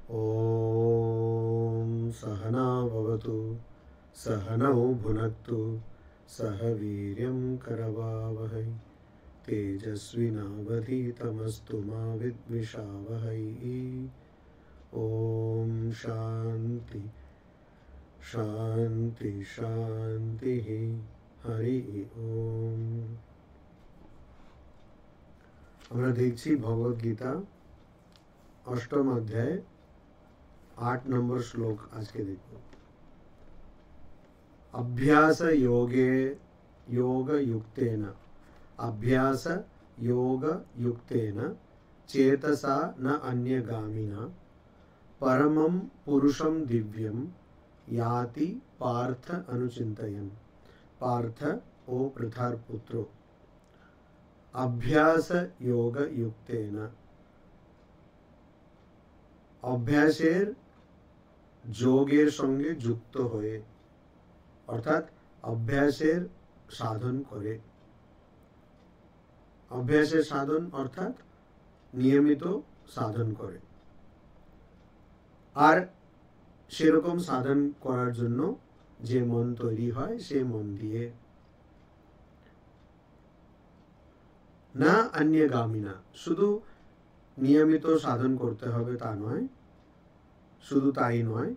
ॐ सहना भवतु सहनौ भुनक्तु सह वीर्यं करवावहै तेजस्विनावधीतमस्तु मा विद्विषावहै। ॐ शान्ति शान्ति शान्तिः। हरि ओम। আমরা দেখছি ভগবদ গীতা অষ্টম অধ্যায় 8 নম্বর শ্লোক আজকে দেখব। अभ्यास योग युक्तेन चेतसा न अन्यगामिना परमं पुरुषं दिव्यं याति पार्थ अनुचिंतयन्। पार्थ ओ पृथार पुत्रो, अभ्यास योग युक्तेन अभ्यासेर যোগের সঙ্গে যুক্ত হয়ে অর্থাৎ অভ্যাসের সাধন করে। অভ্যাসের সাধন অর্থাৎ নিয়মিত সাধন করে। আর সেরকম সাধন করার জন্য যে মন তৈরি হয় সে মন দিয়ে। না অন্যগামিনা, শুধু নিয়মিত সাধন করতে হবে তা নয়, শুধু তাই নয়,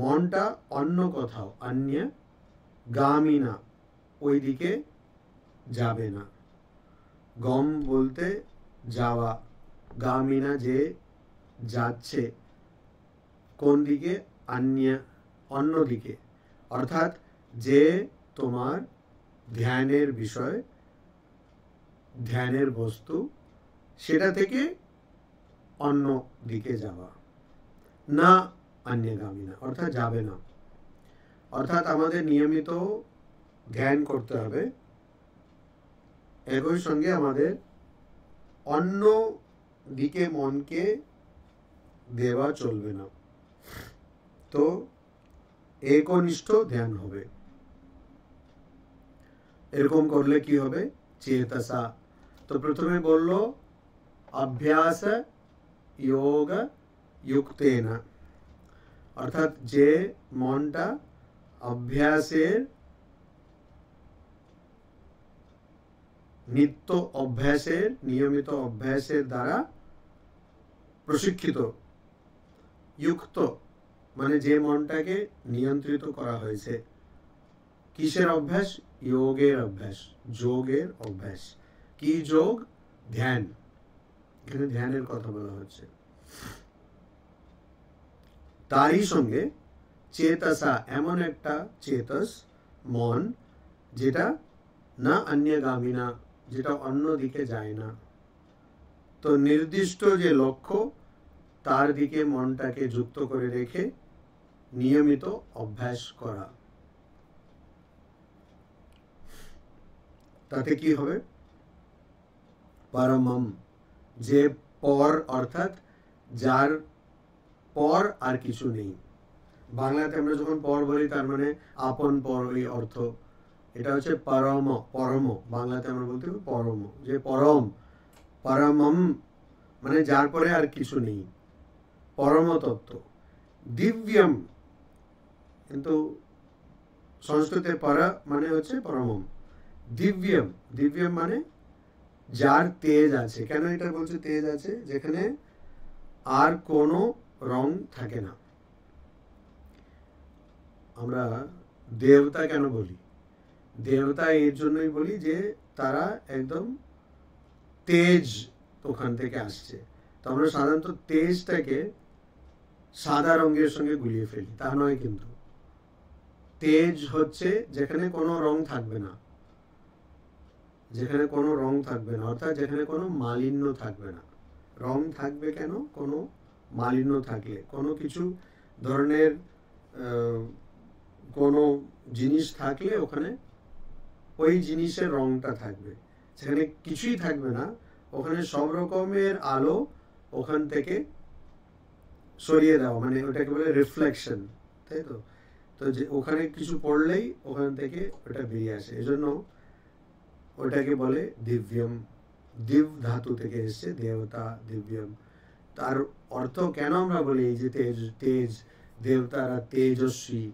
মনটা অন্য কোথাও অন্য গামিনা ওই দিকে যাবে না। গম বলতে যাওয়া, গামিনা যে যাচ্ছে কোন দিকে, অন্য দিকে, অর্থাৎ যে তোমার ধ্যানের বিষয়, ধ্যানের বস্তু, সেটা থেকে অন্য দিকে যাওয়া। না অন্যগামিনা অর্থাৎ যাবে না। অর্থাৎ আমাদের নিয়মিত ধ্যান করতে হবে, একই সঙ্গে আমাদের অন্য দিকে মনকে দেওয়া চলবে না। তো একনিষ্ঠ ধ্যান হবে। এরকম করলে কি হবে? চেতসা। তো প্রথমে বলল অভ্যাস যোগ युक्तेन, অর্থাৎ যে মনটা অভ্যাসের নিত্য অভ্যাসের নিয়মিত অভ্যাসের দ্বারা প্রশিক্ষিত, যুক্ত মানে যে মনটাকে নিয়ন্ত্রিত করা হয়েছে। কিসের অভ্যাস? যোগের অভ্যাস, যোগের অভ্যাস। কি যোগ? ধ্যান। এখানে ধ্যানের কথা বলা হচ্ছে। তারই সঙ্গে চেতসা, এমন একটা চেতস মন যেটা না অন্যগামিনা, যেটা অন্য দিকে যায় না। তো নির্দিষ্ট যে লক্ষ্য তার দিকে মনটাকে যুক্ত করে রেখে নিয়মিত অভ্যাস করা। তাতে কি হবে? পরমম, যে পর অর্থাৎ যার পর আর কিছু নেই। বাংলাতে আমরা যখন পর বলি তার মানে আপন পর, এই অর্থ। এটা হচ্ছে পরম, পরম বাংলাতে আমরা বলতে পরম, যে পরম, পরমম মানে যার পরে আর কিছু নেই, পরম তত্ত্ব। দিব্যম, কিন্তু সংস্কৃতে পর মানে হচ্ছে পরমম। দিব্যম, দিব্যম মানে যার তেজ আছে। কেন এটা বলছে তেজ আছে? যেখানে আর কোনো রং থাকে না। আমরা দেবতা কেন বলি? দেবতা এর জন্যই বলি যে তারা একদম তেজ ওখান থেকে আসছে। তো আমরা সাধারণত তেজটাকে সাদা রঙের সঙ্গে গুলিয়ে ফেলি, তা নয়। কিন্তু তেজ হচ্ছে যেখানে কোনো রং থাকবে না, যেখানে কোনো রং থাকবে না, অর্থাৎ যেখানে কোনো মালিন্য থাকবে না। রং থাকবে কেন? কোনো মালিন্য থাকলে, কোনো কিছু ধরনের কোনো জিনিস থাকলে ওখানে ওই জিনিসের রংটা থাকবে। সেখানে কিছুই থাকবে না, ওখানে সব রকমের আলো ওখান থেকে সরিয়ে দেওয়া, মানে ওটাকে বলে রিফ্লেকশন, তাই তো? তো যে ওখানে কিছু পড়লেই ওখান থেকে ওটা বেরিয়ে আসে, এজন্য ওটাকে বলে দিব্যম। দিব ধাতু থেকে এসেছে, দেবতা, দিব্যম। তার অর্থ কেন আমরা বলি এই যে তেজ তেজ দেবতারা তেজস্বী,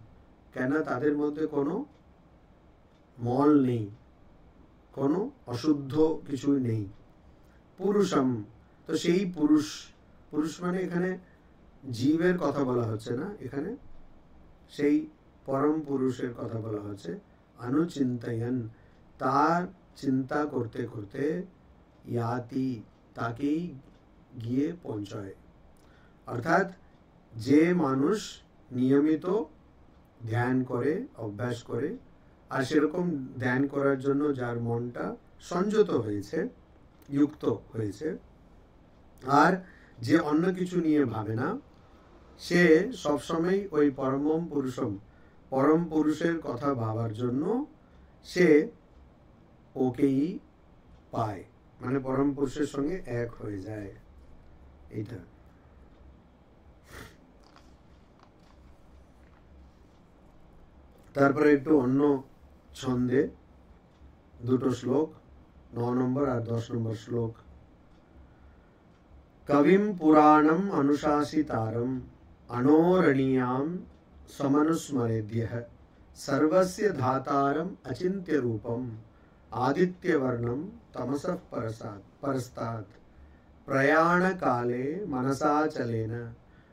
কেন তাদের মধ্যে কোনো মল নেই, কোনো অশুদ্ধ কিছুই নেই। পুরুষম, তো সেই পুরুষ, পুরুষ মানে এখানে জীবের কথা বলা হচ্ছে না, এখানে সেই পরম পুরুষের কথা বলা হচ্ছে। অনুচিন্তয়ন, তার চিন্তা করতে করতে, ইয়াতি, তাকেই গিয়ে পৌঁছায়। অর্থাৎ যে মানুষ নিয়মিত ধ্যান করে, অভ্যাস করে, আর সেরকম ধ্যান করার জন্য যার মনটা সংযত হয়েছে, যুক্ত হয়েছে, আর যে অন্য কিছু নিয়ে ভাবে না, সে সবসময় ওই পরমম পুরুষম, পরম পুরুষের কথা ভাবার জন্য সে ওকেই পায়, মানে পরম পুরুষের সঙ্গে এক হয়ে যায়। এইটা তারপরে একটু অন্য ছন্দে দুটো শ্লোক, 9 নম্বর আর 10 নম্বর শ্লোক। কবিম পুরাণম অনুশাসিতারম अनोरणीयां समनुस्मरेद्यः सर्वस्य धातारम् अचिन्त्य रूपम् आदित्यवर्णं तमसः परस्तात् प्रयाणकाले मनसाचलेन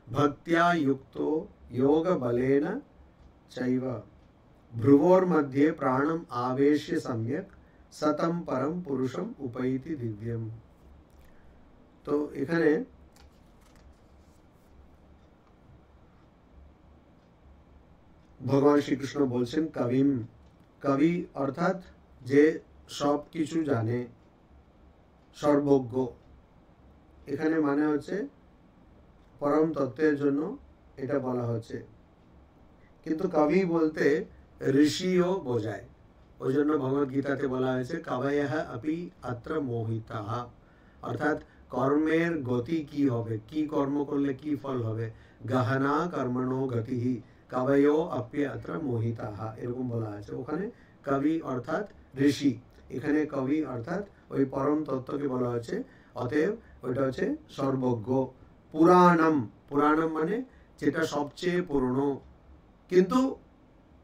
भक्त्या युक्तो योगबलेन चैव भ्रुवोर्मध्ये प्राणम् आवेश्य सम्यक् सतं परम पुरुषम उपैति दिव्यम। तो এখানে ভগবান শ্রীকৃষ্ণ বলছেন কবিম, কবি অর্থাৎ যে সব কিছু জানে, সর্বজ্ঞ। এখানে মানে হচ্ছে পরম তত্ত্বের জন্য এটা বলা হচ্ছে, কিন্তু কবি বলতে ঋষিও বোঝায়। ওই জন্য ভগবদ গীতাতে বলা হয়েছে কবয়ঃ अपि अत्र मोहिताः, অর্থাৎ কর্মের গতি কি হবে, কি কর্ম করলে কি ফল হবে। গহনা কর্মণো গতিঃ কবয়ো অপ্য অত্র মোহিতাঃ, এরকম বলা আছে। ওখানে কবি অর্থাৎ ঋষি, এখানে কবি অর্থাৎ ওই পরম তত্ত্বকে বলা হচ্ছে। অতএব ওইটা হচ্ছে সর্বজ্ঞ। পুরাণম, পুরাণম মানে যেটা সবচেয়ে পুরনো, কিন্তু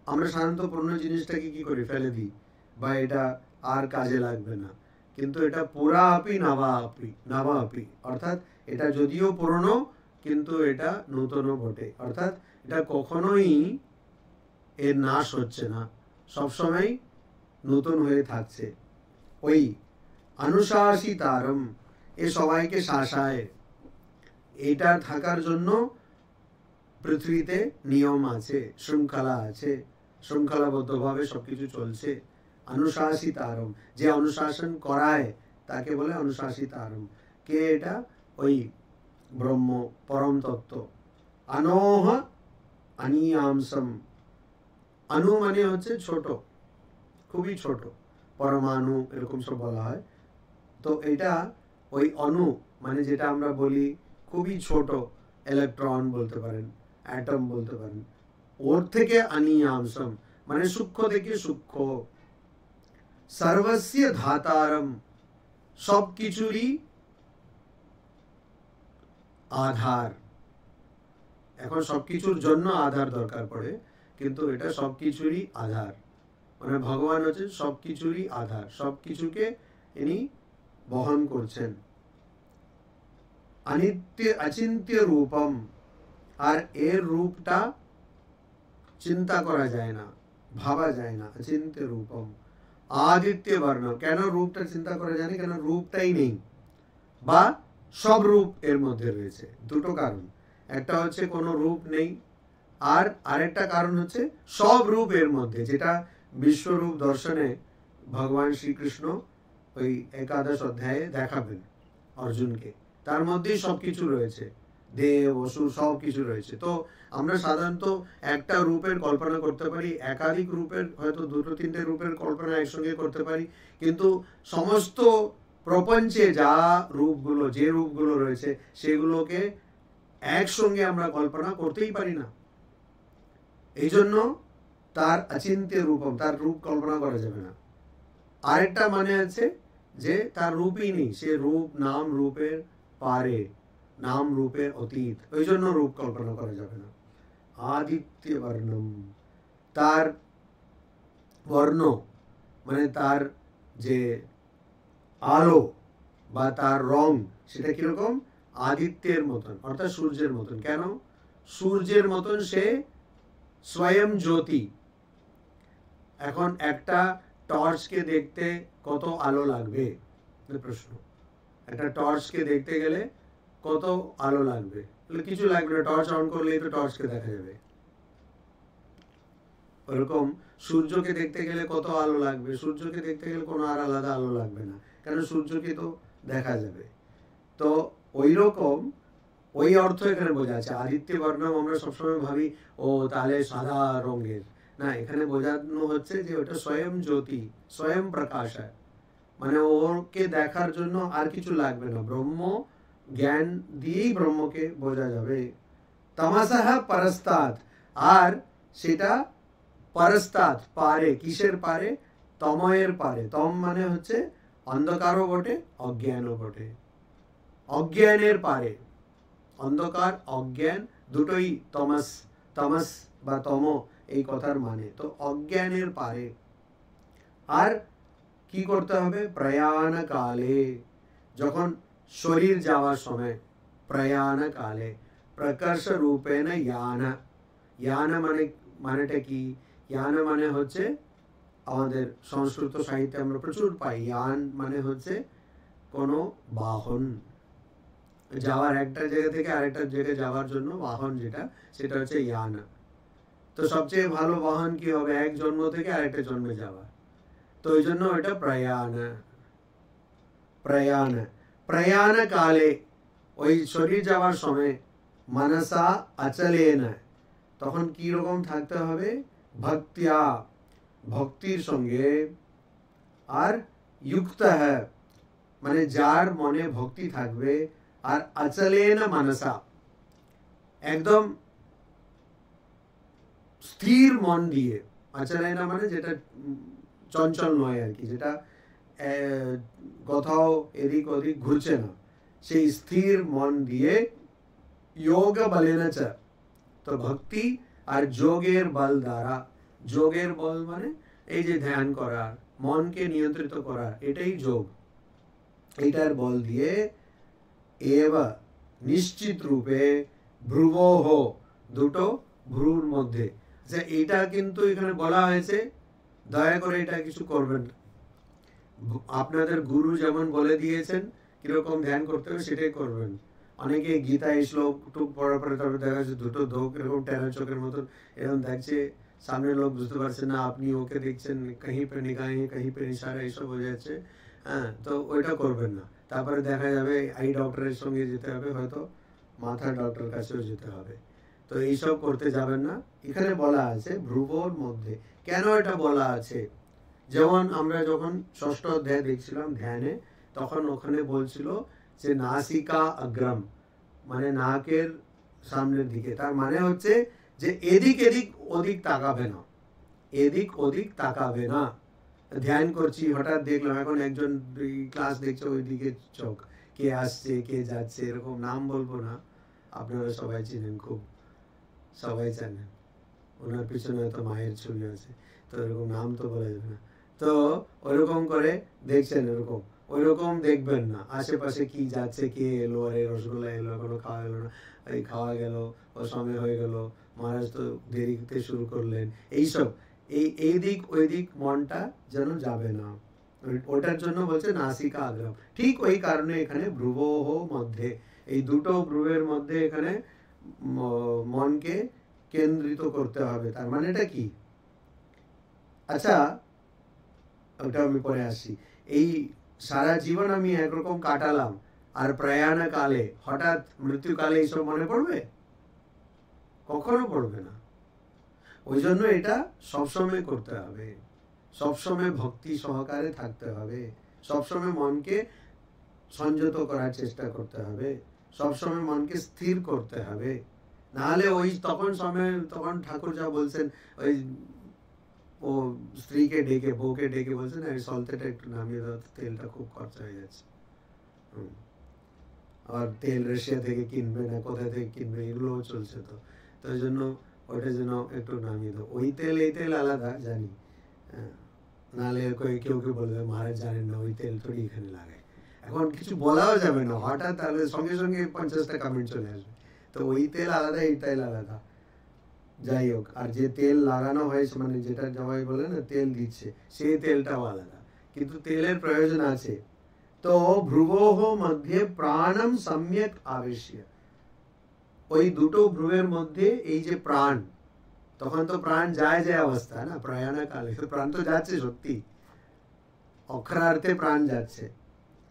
আমরা সাধারণত পুরনো জিনিসটাকে কি করি, ফেলে দিই, বা এটা আর কাজে লাগবে না। কিন্তু এটা পুরা আপি নবা আপি, নবা আপি অর্থাৎ এটা যদিও পুরনো কিন্তু এটা নূতনও বটে, অর্থাৎ এটা কখনোই এর নাশ হচ্ছে না, সবসময় নূতন হয়ে থাকছে। ওই অনুশাসিতারম, এ সবাইকে শাসায়। এটা থাকার জন্য পৃথিবীতে নিয়ম আছে, শৃঙ্খলা আছে, শৃঙ্খলাবদ্ধভাবে সবকিছু চলছে। অনুশাসিতারম, যে অনুশাসন করায় তাকে বলে অনুশাসিতারম। কে এটা? ওই ব্রহ্ম, পরম তত্ত্ব। অনোহ অনিয়ামসম, অণু মানে হচ্ছে ছোট, খুবই ছোট, পরমাণু এরকম সব বলা হয়। তো এটা ওই অণু মানে যেটা আমরা বলি খুবই ছোট, ইলেকট্রন বলতে পারেন, অ্যাটম বলতে পারেন, ওর থেকে অনিয়ামসম মানে সূক্ষ্ম থেকে সূক্ষ্ম। সর্বস্য ধাতারম, সব কিছুরই আধার। এখন সবকিছুর জন্য আধার দরকার পড়ে, কিন্তু এটা সবকিছুরই আধার, মানে ভগবান হচ্ছে সবকিছুরই আধার, সবকিছুকে ইনি বহন করছেন। অনিত্য অচিন্ত্য রূপম, আর এর রূপটা চিন্তা করা যায় না, ভাবা যায় না। অচিন্ত্য রূপম আদিত্য বর্ণ, কেন রূপটা চিন্তা করা যায় না? কেন রূপটাই নেই, বা সব রূপ এর মধ্যে রয়েছে। দুটো কারণ, একটা হচ্ছে কোনো রূপ নেই, আর আরেকটা কারণ হচ্ছে সব রূপ এর মধ্যে, যেটা বিশ্বরূপ দর্শনে ভগবান শ্রীকৃষ্ণ ওই 11 অধ্যায়ে দেখাবেন অর্জুনকে। তার মধ্যেই সবকিছু রয়েছে, দেব অসুর সব কিছু রয়েছে। তো আমরা সাধারণত একটা রূপের কল্পনা করতে পারি, একাধিক রূপের, হয়তো দুটো তিনটে রূপের কল্পনা একসঙ্গে করতে পারি, কিন্তু সমস্ত প্রপঞ্চে যা রূপগুলো, যে রূপগুলো রয়েছে সেগুলোকে একসঙ্গে আমরা কল্পনা করতেই পারি না। এই জন্য তার অচিন্ত্য রূপম, তার রূপ কল্পনা করা যাবে না। আরেকটা মানে আছে যে তার রূপই নেই, সে রূপ নাম রূপের পারে, নাম রূপের অতীত, ওই জন্য রূপ কল্পনা করা যাবে না। আদিত্য বর্ণম, তার বর্ণ মানে তার যে আলো বা তার রং সেটা কিরকম, আদিত্যের মতন অর্থাৎ সূর্যের মতন। কেন? সূর্যের মতন সে স্বয়ং জ্যোতি। এখন একটা টর্চকে দেখতে কত আলো লাগবে প্রশ্ন, একটা টর্চকে দেখতে গেলে কত আলো লাগবে? কিছু লাগবে না, টর্চ অন করলেই তো টর্চকে দেখা যাবে। ওরকম সূর্যকে দেখতে গেলে কত আলো লাগবে? সূর্যকে দেখতে গেলে কোনো আর আলাদা আলো লাগবে না, কারণ সূর্যকে তো দেখা যাবে। তো ওই রকম ওই অর্থ এখানে বোঝা আছে। আদিত্য বর্ণম আমরা সবসময় ভাবি ও তাহলে সাদা রঙের, না, এখানে বোঝানো হচ্ছে যে ওটা স্বয়ং জ্যোতি, স্বয়ং প্রকাশ, মানে ওকে দেখার জন্য আর কিছু লাগবে না, ব্রহ্ম জ্ঞান দিয়েই ব্রহ্মকে বোঝা যাবে। তমসঃ পরস্তাৎ, আর সেটা পরস্তাৎ পারে, কিসের পারে? তময়ের পারে। তম মানে হচ্ছে অন্ধকারও বটে অজ্ঞানও বটে, অজ্ঞানের পারে। অন্ধকার অজ্ঞান দুটোই তমস, তমস বা তম এই কথার মানে। তো অজ্ঞানের পারে। আর কি করতে হবে? প্রয়াণ কালে, যখন শরীর যাওয়ার সময়, প্রয়াণ কালে প্রকর্ষ রূপেণ ইয়ান। ইয়ান মানে মানেটা কি? ইয়ান মানে হচ্ছে আমাদের সংস্কৃত সাহিত্যে আমরা প্রচুর পাই, ইয়ান মানে হচ্ছে কোনো বাহন, যাওয়ার একটা জায়গা থেকে আরেকটা জায়গায় যাওয়ার জন্য বাহন যেটা, সেটা হচ্ছে ইয়ান। তো সবচেয়ে ভালো বাহন কি হবে? এক জন্ম থেকে আরেকটা জন্মে যাওয়া, তো ওই জন্য এটা প্রয়াণ। প্রয়াণ প্রয়াণ কালে, ওই শরীর যাওয়ার সময় মনসা অচলেন, তখন কি রকম থাকতে হবে? ভক্তিয়া, ভক্তির সঙ্গে, আর যুক্ত মানে যার মনে ভক্তি থাকবে, আর অচলেন মনসা একদম স্থির মন দিয়ে। অচলেন মানে যেটা চঞ্চল নয় আর কি, যেটা কোথাও এদিক ওদিক ঘুরছে না, সেই স্থির মন দিয়ে যোগ বলেন চ, তো ভক্তি আর যোগের বল দ্বারা, যোগের বল মানে এই যে ধ্যান করা, মনকে নিয়ন্ত্রিত করা, এটাই যোগ। এটার বল দিয়ে এব নিশ্চিত রূপে ভ্রুবহ, দুটো ভ্রুর মধ্যে, যে এটা কিন্তু এখানে বলা হয়েছে, দয়া করে এটা কিছু করবেন না। আপনাদের গুরু যেমন বলে দিয়েছেন কিরকম ধ্যান করতে হবে সেটাই করবেন। অনেকে গীতা এই শ্লোক টুক পড়ার পরে তারপরে দেখা যাচ্ছে দুটো ধোক এরকম টেরা চোখের মতন এরকম দেখছে, সামনের লোক বুঝতে পারছে না, আপনি ওকে দেখছেন, কাহি পে নিগাহে কাহি পে ইশারা, এইসব হয়ে যাচ্ছে। হ্যাঁ, তো ওইটা করবেন না। তারপরে দেখা যাবে আই ডক্টরের সঙ্গে যেতে হবে, হয়তো মাথার ডক্টর কাছেও যেতে হবে। তো এইসব করতে যাবেন না। এখানে বলা আছে ভ্রুবর মধ্যে। কেন এটা বলা আছে? যেমন আমরা যখন ষষ্ঠ অধ্যায় দেখছিলাম ধ্যানে, তখন ওখানে বলছিল যে নাসিকা অগ্রম, মানে নাকের সামনের দিকে, তার মানে হচ্ছে যে এদিক এদিক ওদিক তাকাবে না, এদিক ওদিক তাকাবে না। ধ্যান করছি, হঠাৎ দেখলাম এখন একজন ক্লাস দেখছে, ওই দিকে চোখ, কে আসছে কে যাচ্ছে, এরকম নাম বলবো না, আপনারা সবাই চিনেন, খুব সবাই জানেন, ওনার পিছনে হয়তো মায়ের ছবি আছে, তো এরকম নাম তো বলা যাবে না। তো ওরকম করে দেখছেন, এরকম ওইরকম দেখবেন না। আশেপাশে কি যাচ্ছে, কে এলো, আরে রসগোল্লা এলো, এখনো খাওয়া গেল না, এই খাওয়া গেল, ও সময় হয়ে গেল, মহারাজ তো দেরিতে শুরু করলেন, এইসব এই দিক ওই দিক মনটা যেন যাবে না। ওটার জন্য বলছে নাসিকা আগ্রহ। ঠিক ওই কারণে এখানে ভ্রুবহ মধ্যে, এই দুটো ভ্রুবের মধ্যে এখানে মনকে কেন্দ্রিত করতে হবে। তার মানে এটা কি? আচ্ছা, ওটা আমি পরে আসি। এই সারা জীবন আমি একরকম কাটালাম, আর প্রয়াণ কালে হঠাৎ মৃত্যুকালে এইসব মনে পড়বে? কখনো পড়বে না। ওই জন্য এটা সবসময় করতে হবে, সবসময় ভক্তি সহকারে থাকতে হবে, সবসময় মনকে সংযত করার চেষ্টা করতে হবে, সবসময় মনকে স্থির করতে হবে। নাহলে ওই তখন ঠাকুর যা বলছেন, ওই ও স্ত্রীকে ডেকে, বউকে ডেকে বলছেন, সলতেটা একটু নামিয়ে দাও, তেলটা খুব খরচা হয়ে যাচ্ছে। আর তেল রাশিয়া থেকে কিনবে না কোথা থেকে কিনবে এগুলোও চলছে। তো তো ওই জন্য ওটা যেন একটু নামিয়ে দাও। ওই তেল এই তেল আলাদা জানি, নাহলে কেউ কেউ বলবে মহারাজ জানেন না ওই তেল থোড়ি এখানে লাগায়। এখন কিছু বলাও যাবে না, হঠাৎ তাহলে সঙ্গে সঙ্গে 50টা কমেন্ট চলে আসবে। তো ওই তেল আলাদা এই তেল আলাদা, যাই হোক। আর যে তেল লাগানো হয়েছে মানে যেটা জামাই বলে না তেল দিচ্ছে, সেই তেলটাও আলাদা, কিন্তু তেলের প্রয়োজন আছে। তো ভ্রুবোহ মধ্যে প্রাণম সম্যক আবেশ্য, ওই দুটো ভ্রুয়ের মধ্যে এই যে প্রাণ, তখন তো প্রাণ যায় যায় অবস্থা না, প্রয়াণ কালে প্রাণ তো যাচ্ছে সত্যি, অক্ষরার্থে প্রাণ যাচ্ছে।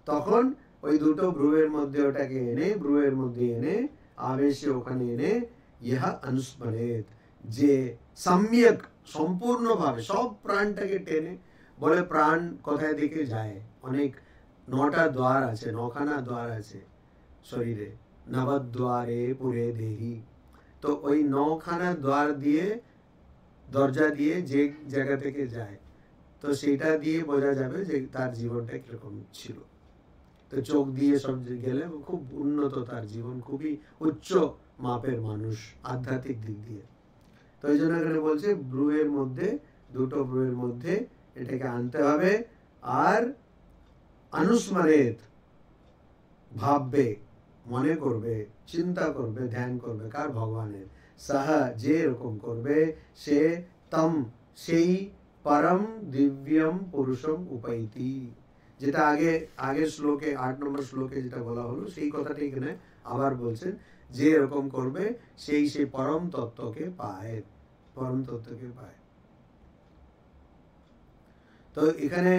তখন ওই দুটো ভ্রুয়ের মধ্যে ওটাকে এনে, ভ্রুয়ের মধ্যে এনে আবেশে ওখানে এনে ইহা অনুস্মরেত, যে সম্যক সম্পূর্ণভাবে সব প্রাণটাকে টেনে, বলে প্রাণ কোথায় দিকে যায়, অনেক 9টা দ্বার আছে, 9খানা দ্বার আছে শরীরে, নবদ্বারে পুরে দেহি। তো ওই 9খানা দ্বার দিয়ে, দরজা দিয়ে যে জায়গা থেকে যায়, তো সেটা দিয়ে বোঝা যাবে যে তার জীবনটা কিরকম ছিল। তো চোখ দিয়ে সব গেলে খুব উন্নত তার জীবন, খুবই উচ্চ মাপের মানুষ আধ্যাত্মিক দিক দিয়ে। তো এই জন্য এখানে বলছে ভ্রুয়ের মধ্যে, দুটো ভ্রুয়ের মধ্যে এটাকে আনতে হবে। আর অনুস্মরেত ভাববে, মনে করবে, চিন্তা করবে, ধ্যান করবে, কার? ভগবানের। সাহ যে এরকম করবে, সে তম সেই পরম দিব্যম পুরুষম উপৈতি, যেটা আগের শ্লোকে 8 নম্বর শ্লোকে যেটা বলা হলো সেই কথাটা এখানে আবার বলছেন, যে এরকম করবে সেই পরম তত্ত্বকে পায়, পরম তত্ত্বকে পায়। তো এখানে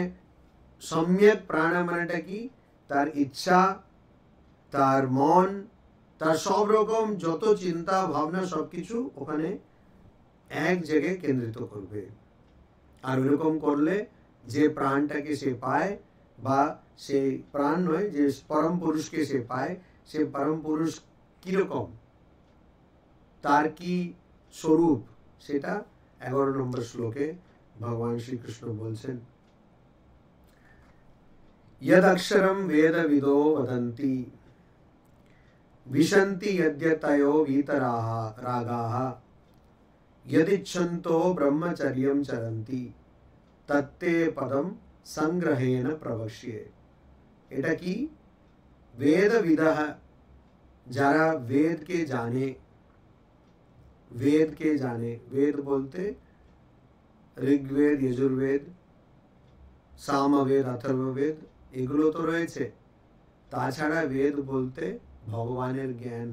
সম্যক প্রাণ মানেটা কি? তার ইচ্ছা, তার মন, তার সব রকম যত চিন্তা ভাবনা সবকিছু ওখানে এক জায়গায় কেন্দ্রিত করবে। আর ওরকম করলে যে প্রাণটাকে সে পায়, বা সেই প্রাণ নয়, যে পরম পুরুষকে সে পায়, সে পরম পুরুষ কিরকম, তার কি স্বরূপ, সেটা 11 নম্বর শ্লোকে ভগবান শ্রীকৃষ্ণ বলছেন। यद अक्षरम वेद विदो वदन्ति विशन्ति यद्यतयो वीतराः रागाः यदिच्छन्तो ब्रह्मचर्यं चरन्ति तत्ते पदम संग्रहेण प्रवक्ष्ये। এটা কি? वेदविदः, যারা वेद के जाने, वेद बोलते ऋग्वेद, यजुर्वेद, सामवेद, अथर्ववेद এগুলো তো রয়েছে। তাছাড়া বেদ বলতে ভগবানের জ্ঞান,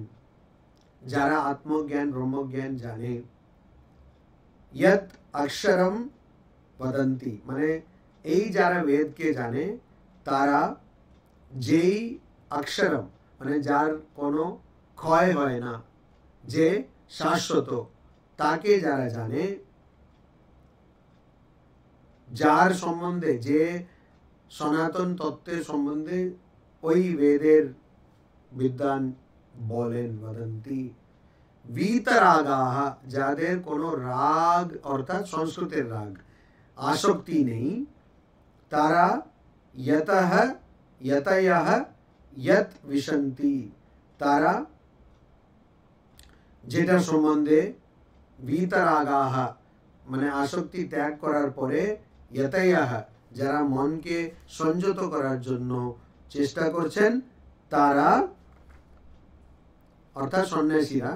যারা আত্মজ্ঞান ব্রহ্মজ্ঞান জানে। यत् अक्षरम वदन्ति মানে এই যারা বেদকে জানে, তারা যেই অক্ষরম মানে যার কোনো ক্ষয় হয় না, যে শাশ্বত, তাকে যারা জানে, যার সম্বন্ধে, যে সনাতন তত্ত্বের সম্বন্ধে ওই বেদের বিদ্বান বলেন, বদন্তি वीतरागाः, যাদের কোনো রাগ অর্থাৎ সংস্কৃতের রাগ আসক্তি নেই, তারা यतः यतयः यत् विशन्ति, তারা যেটা সম্বন্ধে वीतरागाः মানে আসক্তি ত্যাগ করার পরে यतयः যারা মনকে সংযত করার জন্য চেষ্টা করছেন, তারা অর্থাৎ সন্ন্যাসীরা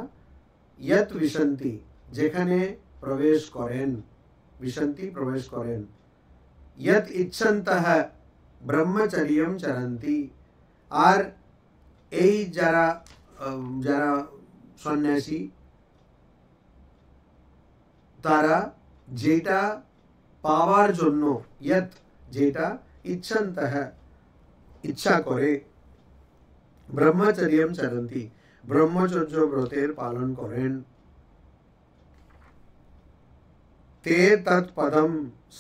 यत् विशन्ति যেখানে প্রবেশ করেন, विशन्ति প্রবেশ করেন, यत् इच्छन्तः ব্রহ্মচর্যম চরন্তি, আর এই যারা সন্ন্যাসী, তারা যেটা পাওয়ার জন্য, यत् যেটা, इच्छन्तः ইচ্ছা করে, ব্রহ্মচর্যম চরন্তি ব্রহ্মচর্য ব্রতের পালন করেন, তে তৎপদম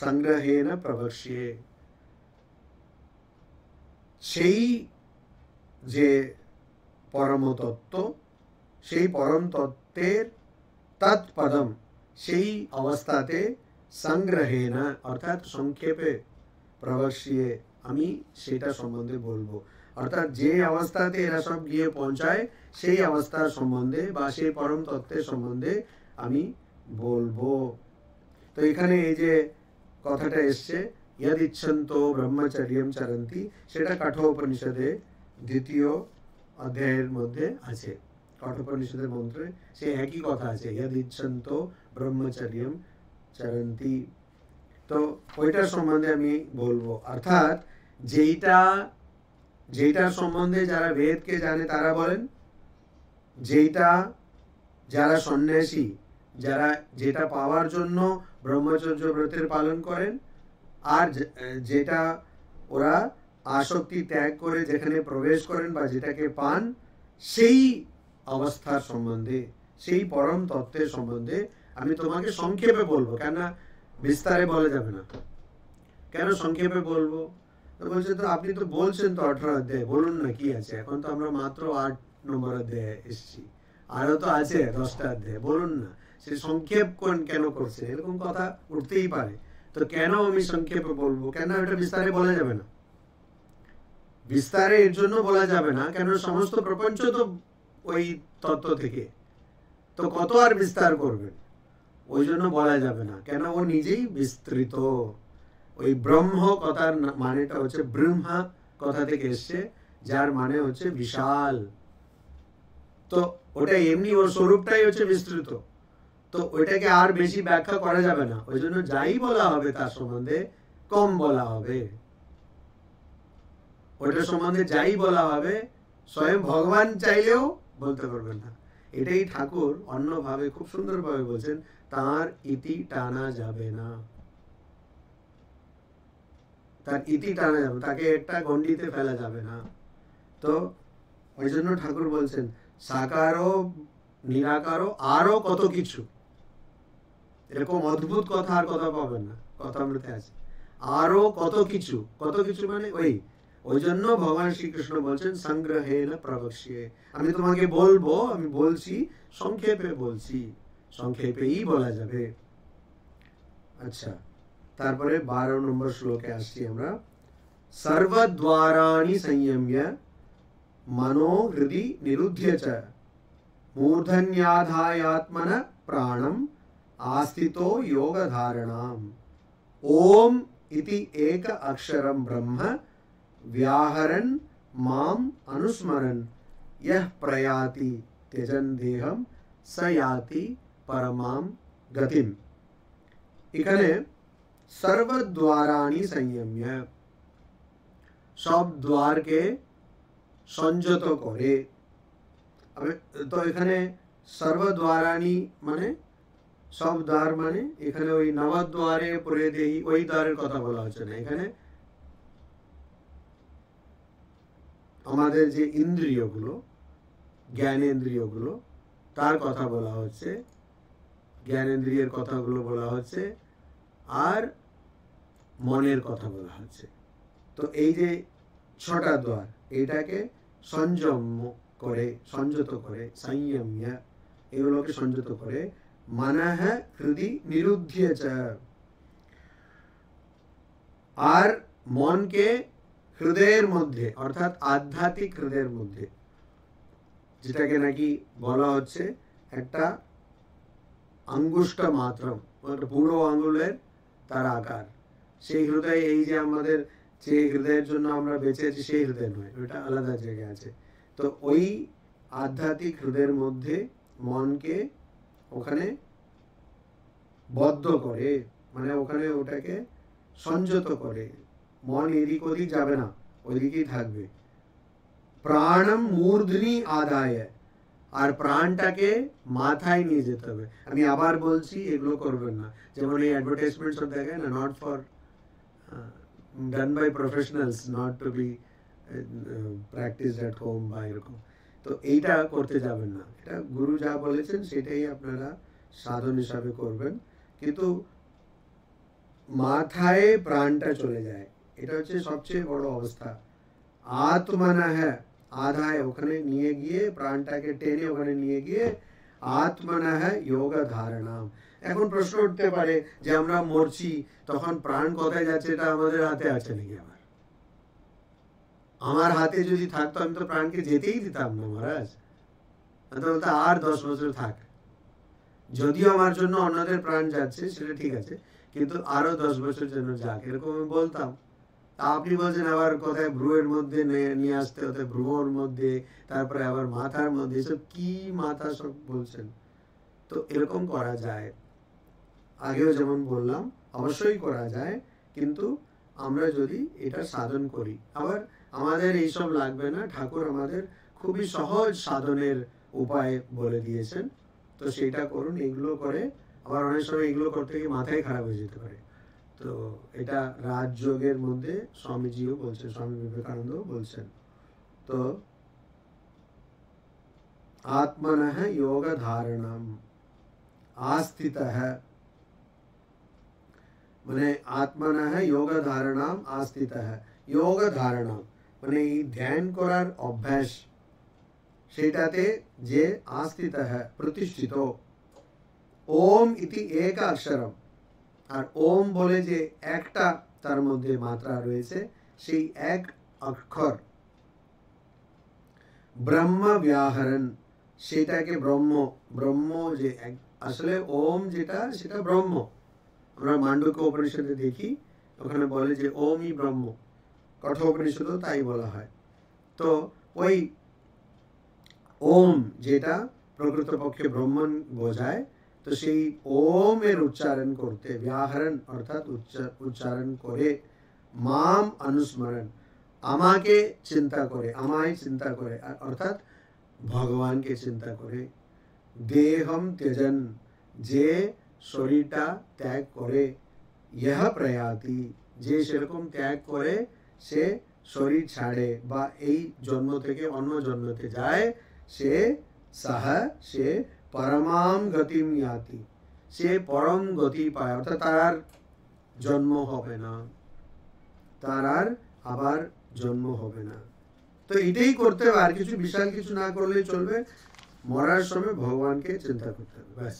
সংগ্रहेण প্রবক্ষ্যে, সেই যে পরম তত্ত্ব, সেই পরম তত্ত্বের তৎপদম সেই অবস্থাতে সংগ্रहेण অর্থাৎ সংক্ষেপে প্রবক্ষ্যে আমি সেটা সম্বন্ধে বলবো। অর্থাৎ যে অবস্থাতে এরা সব গিয়ে পৌঁছায় সেই অবস্থার সম্বন্ধে বা সেই পরম তত্ত্বের সম্বন্ধে আমি বলবো। তো এখানে এই যে কথাটা এসছে ইয়দিচ্ছন্তো ব্রহ্মচর্যম চরন্তি, সেটা কঠোপনিষদে দ্বিতীয় অধ্যায়ের মধ্যে আছে। কঠোপনিষদের মন্ত্রে সে একই কথা আছে, ইয়দিচ্ছন্তো ব্রহ্মচর্যম চরন্তি। তো ওইটার সম্বন্ধে আমি বলবো। অর্থাৎ যেইটার সম্বন্ধে যারা বেদকে জানে তারা বলেন, যারা সন্ন্যাসী, যারা যেটা পাওয়ার জন্য ব্রহ্মচর্য ব্রতের পালন করেন, আর যেটা ওরা আসক্তি ত্যাগ করে যেখানে প্রবেশ করেন বা যেটাকে পান, সেই অবস্থার সম্বন্ধে, সেই পরম তত্ত্বের সম্বন্ধে আমি তোমাকে সংক্ষেপে বলবো। কেন বিস্তারে বলা যাবে না? কেন সংক্ষেপে বলবো? তো বলছে, তো আপনি তো বলছেন তো 18 অধ্যায়, বলুন না কি আছে। এখন তো আমরা মাত্র 8 নম্বর অধ্যায়ে এসেছি, আরো তো আছে 10টা অধ্যায়, বলুন না। সে সংক্ষেপ কেন করছে? এরকম কথা উঠতেই পারে। তো কেন আমি সংক্ষেপে বলবো? কেন এটা বিস্তারে বলা যাবে না? বিস্তারে এর জন্য বলা যাবে না কেন সমস্ত প্রপঞ্চ তো ওই তত্ত্ব থেকে, তো কত আর বিস্তার করবেন? ওই জন্য বলা যাবে না। কেন? ও নিজেই বিস্তৃত। ওই ব্রহ্ম কথার মানেটা হচ্ছে ব্রহ্মা কথা থেকে এসছে, যার মানে হচ্ছে বিশাল। তো ওটা এমনি ওর স্বরূপটাই হচ্ছে বিস্তৃত। তো ওইটাকে আর বেশি ব্যাখ্যা করা যাবে না। ওই জন্য যাই বলা হবে তার সম্বন্ধে কম বলা হবে। ওইটার সম্বন্ধে যাই বলা হবে স্বয়ং ভগবান চাইলেও বলতে পারবেন না। এটাই ঠাকুর অন্যভাবে খুব সুন্দরভাবে বলছেন, তার ইতি টানা যাবে না। তার ইতি টানা যাবে, তাকে একটা গণ্ডিতে ফেলা যাবে না। তো ওই জন্য ঠাকুর বলছেন সাকারও নিরাকারও আরো কত কিছু। এরকম অদ্ভুত কথা আর কথা পাবেন না কথামৃতে আছে। আরো কত কিছু, কত কিছু মানে ওই জন্য ভগবান শ্রীকৃষ্ণ বলছেন সংগ্রহেণ প্রবক্ষ্যে। আমি তোমাকে বলবো, আমি বলছি, সংক্ষেপে বলছি, সংক্ষেপেই বলা যাবে। আচ্ছা, তারপরে 12 নম্বর শ্লোকে আসছি আমরা। সর্বদ্বারাণি সংযম্য মনো হৃদি নিরুধ্য চ মূর্ধন্যাধায়াত্মন প্রাণম आस्थितो योग धारणाम ओम इति एक अक्षरम ब्रह्म व्याहरन् माम अनुस्मरन् यह प्रयाति त्यजन देहम स याति परमाम गतिम। এখানে সর্বদ্বারাণি সংযম্য, সব দ্বারকে সংযত করে। তো এখানে সর্বদ্বারাণি মানে সব দ্বার, মানে এখানে ওই নবদ্বারে প্রদেহি ওই দ্বারের কথা বলা হচ্ছে না। এখানে আমাদের যে ইন্দ্রিয়গুলো, জ্ঞানেন্দ্রিয়গুলো, তার কথা বলা হচ্ছে, জ্ঞানেন্দ্রিয়ের কথাগুলো বলা হচ্ছে, আর মনের কথা বলা হচ্ছে। তো এই যে 6টা দ্বার, এইটাকে সংযম করে, সংযত করে, সংযম্য, এগুলোকে সংযত করে। मनः हृदि निरुध्य च, আর মনকে হৃদয়ের মধ্যে, অর্থাৎ আধ্যাত্মিক হৃদয়ের মধ্যে, যেটাকে নাকি বলা হচ্ছে একটা আঙ্গুষ্ঠ মাত্র, বুড়ো আঙ্গুলের তার আকার, সেই হৃদয়। এই যে আমাদের যে হৃদয়ের জন্য আমরা বেঁচে আছি সেই হৃদয় নয়, ওটা আলাদা জায়গায় আছে। তো ওই আধ্যাত্মিক হৃদয়ের মধ্যে মনকে ওখানে বদ্ধ করে, মানে ওখানে ওটাকে সংযত করে। মন এদিক ওদিক যাবে না, ওইদিকেই থাকবে। প্রাণম মূর্ধনি আদায়, আর প্রাণটাকে মাথায় নিয়ে যেতে হবে। আমি আবার বলছি, এগুলো করবেন না। যেমন এই অ্যাডভার্টাইজমেন্ট সব দেখেন না, not for done by professionals, not to be practised at home বা এরকম। তো এইটা করতে যাবেন না। এটা গুরু যা বলেছেন সেটাই আপনারা সাধন হিসাবে করবেন, কিন্তু মাথায় প্রাণটা চলে যায়, এটা হচ্ছে সবচেয়ে বড় অবস্থা। আত্মনঃ আধায়, ওখানে নিয়ে গিয়ে প্রাণটাকে টেনে ওখানে নিয়ে গিয়ে আত্মনঃ যোগ ধারণাম। এখন প্রশ্ন উঠতে পারে যে আমরা মরছি, তখন প্রাণ কোথায় যাচ্ছে এটা আমাদের হাতে আছে নাকি? আমার হাতে যদি থাকতো আমি তো প্রাণকে যেতেই দিতাম না মহারাজ, আমি তো বলতো আর 10 বছর থাক, যদিও আমার জন্য অন্যদের প্রাণ যাচ্ছে সেটা ঠিক আছে, কিন্তু আরো 10 বছর জন্য যাক, এরকম আমি বলতাম। আপনি বলছেন আবার কোথায় ভ্রুয়ের মধ্যে নিয়ে আসতে হতে, ভ্রুর মধ্যে, তারপরে আবার মাথার মধ্যে, এসব কি মাথা সব বলছেন। তো এরকম করা যায়, আগেও যেমন বললাম অবশ্যই করা যায়, কিন্তু আমরা যদি এটা সাধন করি। আবার আমাদের এইসব লাগবে না, ঠাকুর আমাদের খুবই সহজ সাধনের উপায় বলে দিয়েছেন, তো সেটা করুন। এগুলো করে আবার অনেক সময় এগুলো করতে গিয়ে মাথায় খারাপ হয়ে যেতে পারে। তো এটা রাজযোগের মধ্যে স্বামীজিও বলছেন, স্বামী বিবেকানন্দও বলছেন। তো আত্মনঃ যোগ ধারণম आस्थितः, মানে আত্মনঃ যোগ ধারণাম আস্थितः, যোগ ধারণা মানে এই ধ্যান করার অভ্যাস, সেটাতে যে আস্थितः প্রতিষ্ঠিত। ওম ইতি এক অক্ষরম, আর ওম বলে যে একটা তার মধ্যে মাত্রা রয়েছে, সেই এক অক্ষর ব্রহ্ম ব্যাহরণ, সেটাকে ব্রহ্ম, ব্রহ্ম যে আসলে ওম যেটা সেটা ব্রহ্ম। আমরা মান্ডুক্য উপনিষদে দেখি, ওখানে বলে যে ওমই ব্রহ্ম, কঠোপনিষদেও তাই বলা হয়। তো ওই ওম যেটা প্রকৃতপক্ষে ব্রহ্মণ বোঝায়, তো সেই ওমের উচ্চারণ করতে, ব্যাহরণ অর্থাৎ উচ্চারণ করে, মাম অনুস্মরণ আমাকে চিন্তা করে, আমায় চিন্তা করে, অর্থাৎ ভগবানকে চিন্তা করে, দেহম ত্যজন যে শরীরটা ত্যাগ করে, ইহ প্রয়াতি যে সেরকম ত্যাগ করে, সে শরীর ছাড়ে বা এই জন্ম থেকে অন্য জন্মতে যায়, সে সহ সে পরমাম গতিম ইয়াতি, সে পরম গতি পায়, অর্থাৎ তার আর জন্ম হবে না, তার আর আবার জন্ম হবে না। তো এটাই করতে হবে, আর কিছু বিশাল কিছু না করলে চলবে। মরার সময় ভগবানকে চিন্তা করতে হবে, ব্যাস।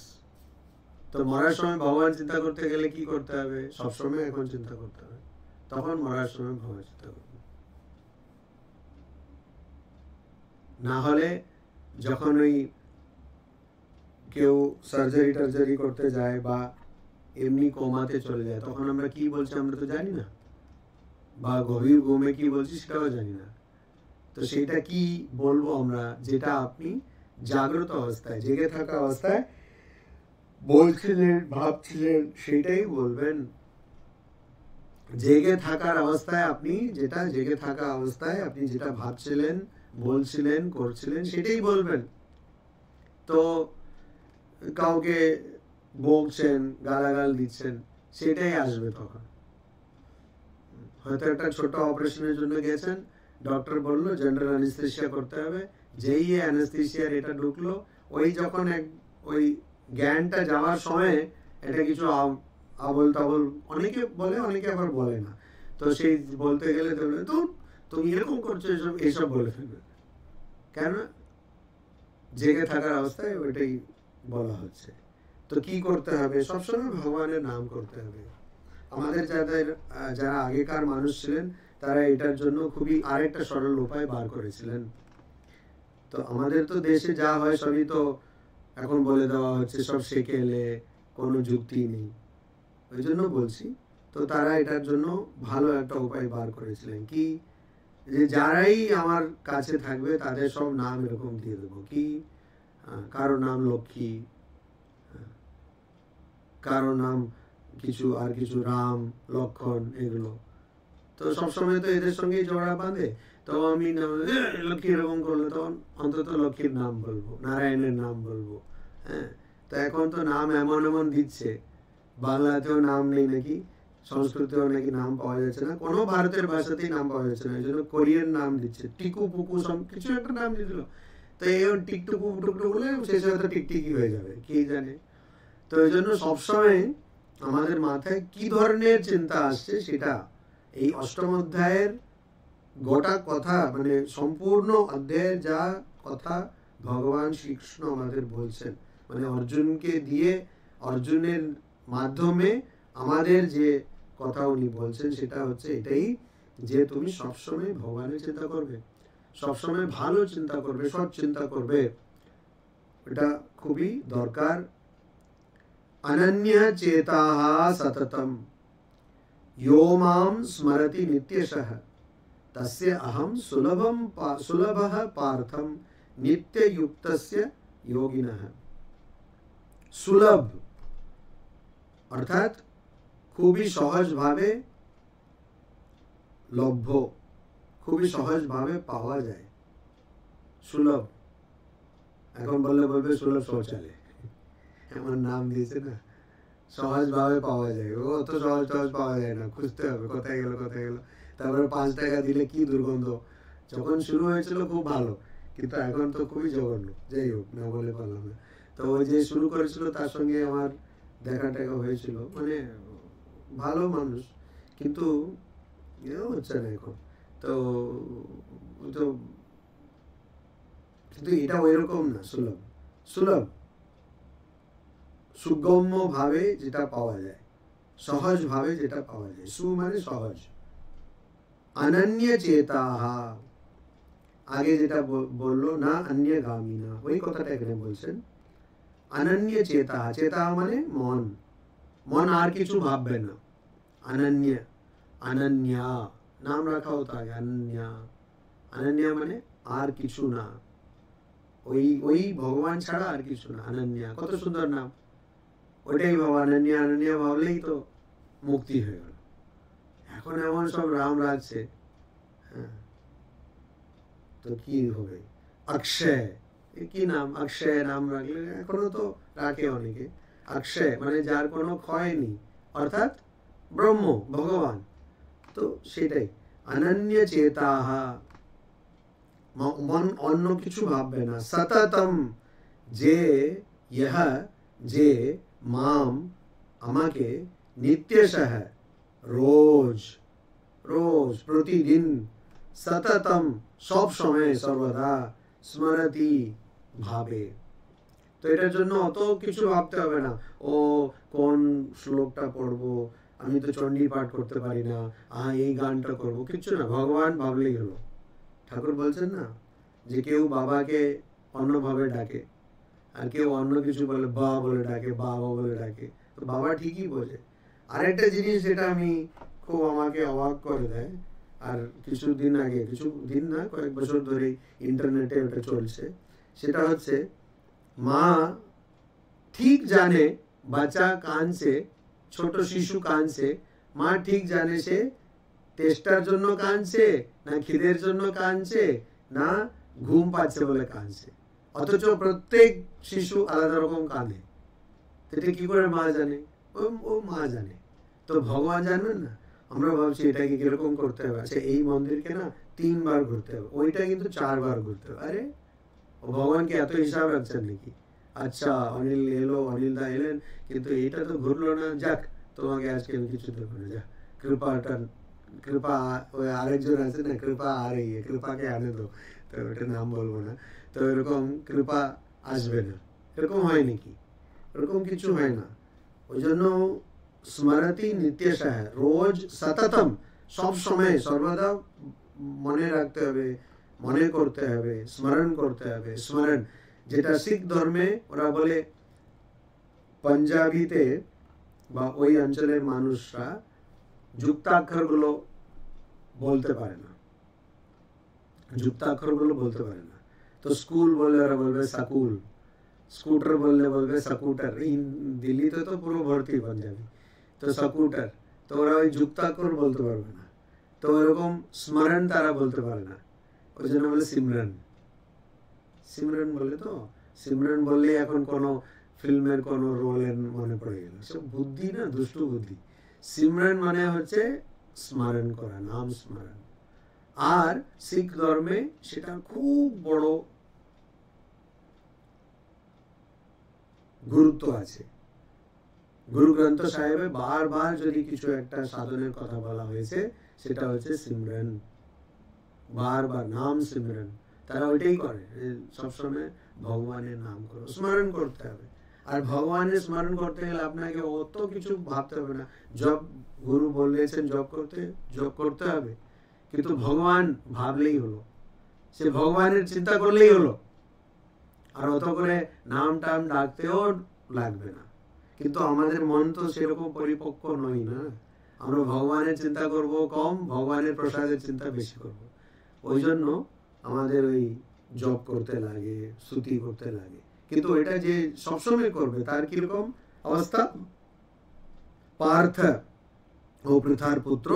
তো মরার সময় ভগবান চিন্তা করতে গেলে কি করতে হবে? সবসময় এখন চিন্তা করতে হবে, তখন মরার সময় ভগবান চিন্তা করবে। না হলে যখন ওই কেউ সার্জারি টার্জারি করতে যায় বা এমনি কোমাতে চলে যায়, তখন আমরা কি বলছি আমরা তো জানি না, বা গভীর ঘুমে কি বলছি সেটাও জানি না। তো সেটা কি বলবো আমরা, যেটা আপনি জাগ্রত অবস্থায়, জেগে থাকা অবস্থায় বলছিলেন, ভাবছিলেন, সেটাই বলবেন। জেগে থাকার অবস্থায় আপনি যেটা, জেগে থাকা অবস্থায় আপনি যেটা ভাবছিলেন, বলছিলেন, করছিলেন, সেটাই বলবেন। তো কাউকে বকছেন, গালাগাল দিচ্ছেন, সেটাই আসবে তখন। হয়তো একটা ছোট অপারেশনের জন্য গেছেন, ডক্টর বললো জেনারেল অ্যানেস্থেসিয়া করতে হবে, যেই অ্যানেস্থেসিয়ার এটা ঢুকলো, ওই যখন ওই জ্ঞানটা যাওয়ার সময় এটা কিছু আবল তাবল অনেকে বলে, অনেকে আবার বলে না। তো সেই বলতে গেলে তো তুমি এরকম করছো, এইসব বলে ফেলবে। কেন? জেগে থাকার অবস্থায় ওইটাই বলা হচ্ছে। তো কি করতে হবে? সবসময় ভগবানের নাম করতে হবে। আমাদের যারা আগেকার মানুষ ছিলেন, তারা এটার জন্য খুবই আরেকটা সরল উপায় বার করেছিলেন। তো আমাদের তো দেশে যা হয় সবই তো এখন বলে দেওয়া হচ্ছে, সব সেকেলে, কোনো যুক্তি নেই, ওই জন্য বলছি। তো তারা এটার জন্য ভালো একটা উপায় বার করেছিলেন, কি, যে যারাই আমার কাছে থাকবে তাদের সব নাম এরকম দিয়ে দেবো। কি, কারো নাম লক্ষ্মী, কারো নাম কিছু, আর কিছু রাম, লক্ষণ, এগুলো। তো সবসময় তো এদের সঙ্গেই জোড়া বাঁধে। তো আমি লক্ষ্মী এরকম করলে তখন অন্তত লক্ষ্মীর নাম বলবো, নারায়ণের নাম বলবো। হ্যাঁ, তো এখন তো নাম এমন এমন দিচ্ছে, বাংলাতেও নাম নেই নাকি, সংস্কৃতেও নাকি নাম পাওয়া যাচ্ছে না, কোনো ভারতের ভাষাতেই নাম পাওয়া যাচ্ছে না, এই জন্য কোরিয়ান নাম দিচ্ছে, টিকু পুকু সব কিছু একটা নাম দিয়ে দিল। তো এই টিকটুকু টুকটুক বলে শেষে হয়তো টিকটিকি হয়ে যাবে, কে জানে। তো এই জন্য সবসময় আমাদের মাথায় কি ধরনের চিন্তা আসছে, সেটা এই অষ্টম অধ্যায়ের গোটা কথা, মানে সম্পূর্ণ অধ্যায়ের যা কথা ভগবান শ্রীকৃষ্ণ আমাদের বলছেন, মানে অর্জুনকে দিয়ে, অর্জুনের মাধ্যমে আমাদের যে কথা উনি বলছেন, সেটা হচ্ছে এটাই, যে তুমি সবসময় ভগবানের চিন্তা করবে, সবসময় ভালো চিন্তা করবে, সৎ চিন্তা করবে, এটা খুবই দরকার। অনন্য চেতাহ সততম यो मां स्मरति नित्यशः तस्य अहं सुलभः पार्थम नित्ययुक्तस्य योगिनः। सुलभ অর্থাৎ খুবই সহজভাবে লভ্য, খুবই সহজভাবে পাওয়া যায়। সুলভ, এখন বলবে সুলভ শৌচালয়, এমন নাম দিয়েছে না, সহজভাবে পাওয়া যায়। ও অত সহজ পাওয়া যায় না, খুঁজতে হবে কোথায় গেল। তারপরে 5 টাকা দিলে কি দুর্গন্ধ। যখন শুরু হয়েছিল খুব ভালো, কিন্তু এখন তো খুবই জঘন্য। যাই হোক, না বলে পারলাম না। তো ওই যে শুরু করেছিল তার সঙ্গে আমার দেখা টেকা হয়েছিল, মানে ভালো মানুষ, কিন্তু হচ্ছে না এখন। তো কিন্তু এটা ওইরকম না, সুলভ সুগম্য ভাবে যেটা পাওয়া যায়, সহজ ভাবে যেটা পাওয়া যায়। সু মানে সহজ। অনন্য চেতাহ, আগে যেটা বললো না অন্যগামী না, ওই কথাটা এখানে বলছেন। অনন্য চেতাহ, চেতাহ মানে মন আর কিছু ভাববে না। অনন্যা নাম রাখা হতো আগে, অনন্যা মানে আর কিছু না, ওই ভগবান ছাড়া আর কিছু না। অনন্যা কত সুন্দর নাম, ওইটাই ভাবা। অনন্যা ভাবলেই তো মুক্তি হয়ে গেল। এখন এমন সব রাম রাখছে, হ্যাঁ, তো কি হবে? অক্ষয়, কি নাম, অক্ষয় নাম রাখলে, এখনো তো রাখে অনেকে। অক্ষয় মানে যার কোনো ক্ষয় নেই, অর্থাৎ ব্রহ্ম, ভগবান। তো সেটাই অনন্য চেতাহ, মন অন্য কিছু ভাববে না। সততম, যে মাম আমাকে, নিত্যশঃ রোজ প্রতিদিন, সততম সব সময়, সর্বদা, স্মরতি ভাবে। তো এটার জন্য অত কিছু ভাবতে হবে না, ও কোন শ্লোকটা পড়বো, আমি তো চণ্ডী পাঠ করতে পারি না, এই গানটা করবো, কিচ্ছু না, ভগবান ভাবলেই হলো। ঠাকুর বলছেন না যে কেউ বাবাকে অন্যভাবে ডাকে, আর কেউ অন্য কিছু বলে, বা বলে ডাকে, বাবা বলে ডাকে, তো বাবা ঠিকই বোঝে। আরেকটা জিনিস যেটা আমি খুব আমাকে অবাক করে দেয়, আর কিছুদিন আগে, কিছুদিন না কয়েক বছর ধরে ইন্টারনেটে ওটা চলছে, সেটা হচ্ছে মা ঠিক জানে বাচ্চা কাঁদছে, ছোট শিশু কাঁদছে, মা ঠিক জানে সে তেষ্টার জন্য কাঁদছে, না খিদের জন্য কাঁদছে, না ঘুম পাচ্ছে বলে কাঁদছে। অথচ প্রত্যেক শিশু আলাদা রকম কাঁদে। এটা কি করে মা জানে? ও মা জানে। তো ভগবান জানবেন না? আমরা ভাবছি এটাকে কিরকম করতে হবে, আচ্ছা এই মন্দিরকে না 3 বার ঘুরতে হবে, ওইটা কিন্তু 4 বার ঘুরতে হবে। আরে ভগবান কি এত হিসাব রাখছেন নাকি? আচ্ছা অনিল এলো, অনিল দা এলেন, কিন্তু এইটা তো ঘুরলো না, যাক তোমাকে আজকে আমি কিছু দেবো না, যাক কৃপা, ওই আরেকজন আছে না, কৃপা আর এই কৃপাকে আনে দো, তো ওটা নাম বলবো না। তো এরকম কৃপা আসবে না, এরকম হয় নাকি? এরকম কিছু হয় না। ওই জন্য স্মরতি নিত্যশঃ, রোজ, সততম, সব সময়, সর্বদা মনে রাখতে হবে, মনে করতে হবে, স্মরণ করতে হবে। স্মরণ যেটা শিখ ধর্মে ওরা বলে, পাঞ্জাবিতে বা ওই অঞ্চলের মানুষরা যুক্তাক্ষরগুলো বলতে পারে না, তো স্কুল বললে ওরা বলবে সাকুল, স্কুটার বললে বলবে স্কুটার। দিল্লিতে তো পুরো ভর্তি পাঞ্জাবি, তো স্কুটার, তো ওরা ওই যুক্তাক্ষর বলতে পারবে না। তো এরকম স্মরণ তারা বলতে পারে না, ওই জন্য বলে সিমরন বলে। তো সিমরন বললে এখন কোনো ফিল্মের কোনো রোলের মনে পড়ে গেল, সব বুদ্ধি না, দুষ্টু বুদ্ধি। সিমরন মানে হচ্ছে স্মরণ করা, নাম স্মরণ। আর শিখ ধর্মে সেটা খুব বড় গুরুত্ব আছে। গুরু গ্রন্থ সাহেবে বারবার যদি কিছু একটা সাধনের কথা বলা হয়েছে, সেটা হচ্ছে সিমরন, বারবার নাম সিমরন। তারা ওইটাই করে, সবসময় ভগবানের নাম করো, স্মরণ করতে হবে। আর ভগবানের স্মরণ করতে গেলে আপনাকে অত কিছু ভাবতে হবে না। জপ, গুরু বলেছেন জপ করতে হবে, কিন্তু ভগবান ভাবলেই হলো, সে ভগবানের চিন্তা করলেই হলো, আর অত করে নাম টাম ডাকতেও লাগবে না। কিন্তু আমাদের মন তো সেরকম পরিপক্ক নই না, আমরা ভগবানের চিন্তা করব কম, ভগবানের প্রসাদের চিন্তা বেশি করব। ওই জন্য আমাদের ওই জপ করতে লাগে, স্তুতি করতে লাগে। কিন্তু এটা যে সবসময় করবে তার কিরকম অবস্থা? পার্থ ও পৃথার পুত্র,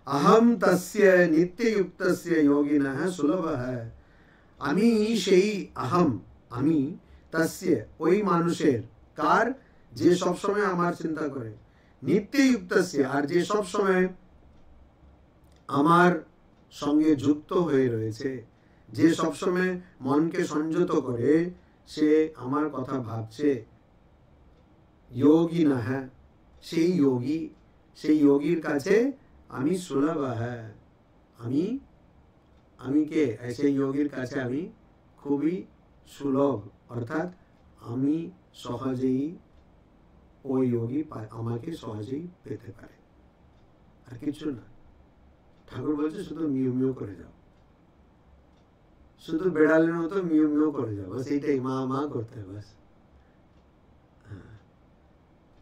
अहम तस्य नित्ययुक्तस्य योगिनः सुलभः। আমি সেই अहम, আমি तस्य ওই মানুষের, কার? যে সব সময় আমার চিন্তা করে, নিত্যयुक्तस्य আর যে সব সময় আমার সঙ্গে যুক্ত হয়ে রয়েছে, যে সব সময় মনকে সংযত করে, সে আমার কথা ভাবছে, योगिनः সেই যোগী, সেই যোগীর কাছে আমি সুলভ হ্যাঁ, আমি কে? সেই যোগীর কাছে আমি খুবই সুলভ, অর্থাৎ আমি সহজেই ওই যোগী আমাকে সহজেই পেতে পারে, আর কিছু না। ঠাকুর বলছে শুধু মিউ মিউ করে যাও, শুধু বেড়ালের মতো মিউ মিউ করে যাও, বাস এইটাই, মা মা করতে হবে, বাস। হ্যাঁ,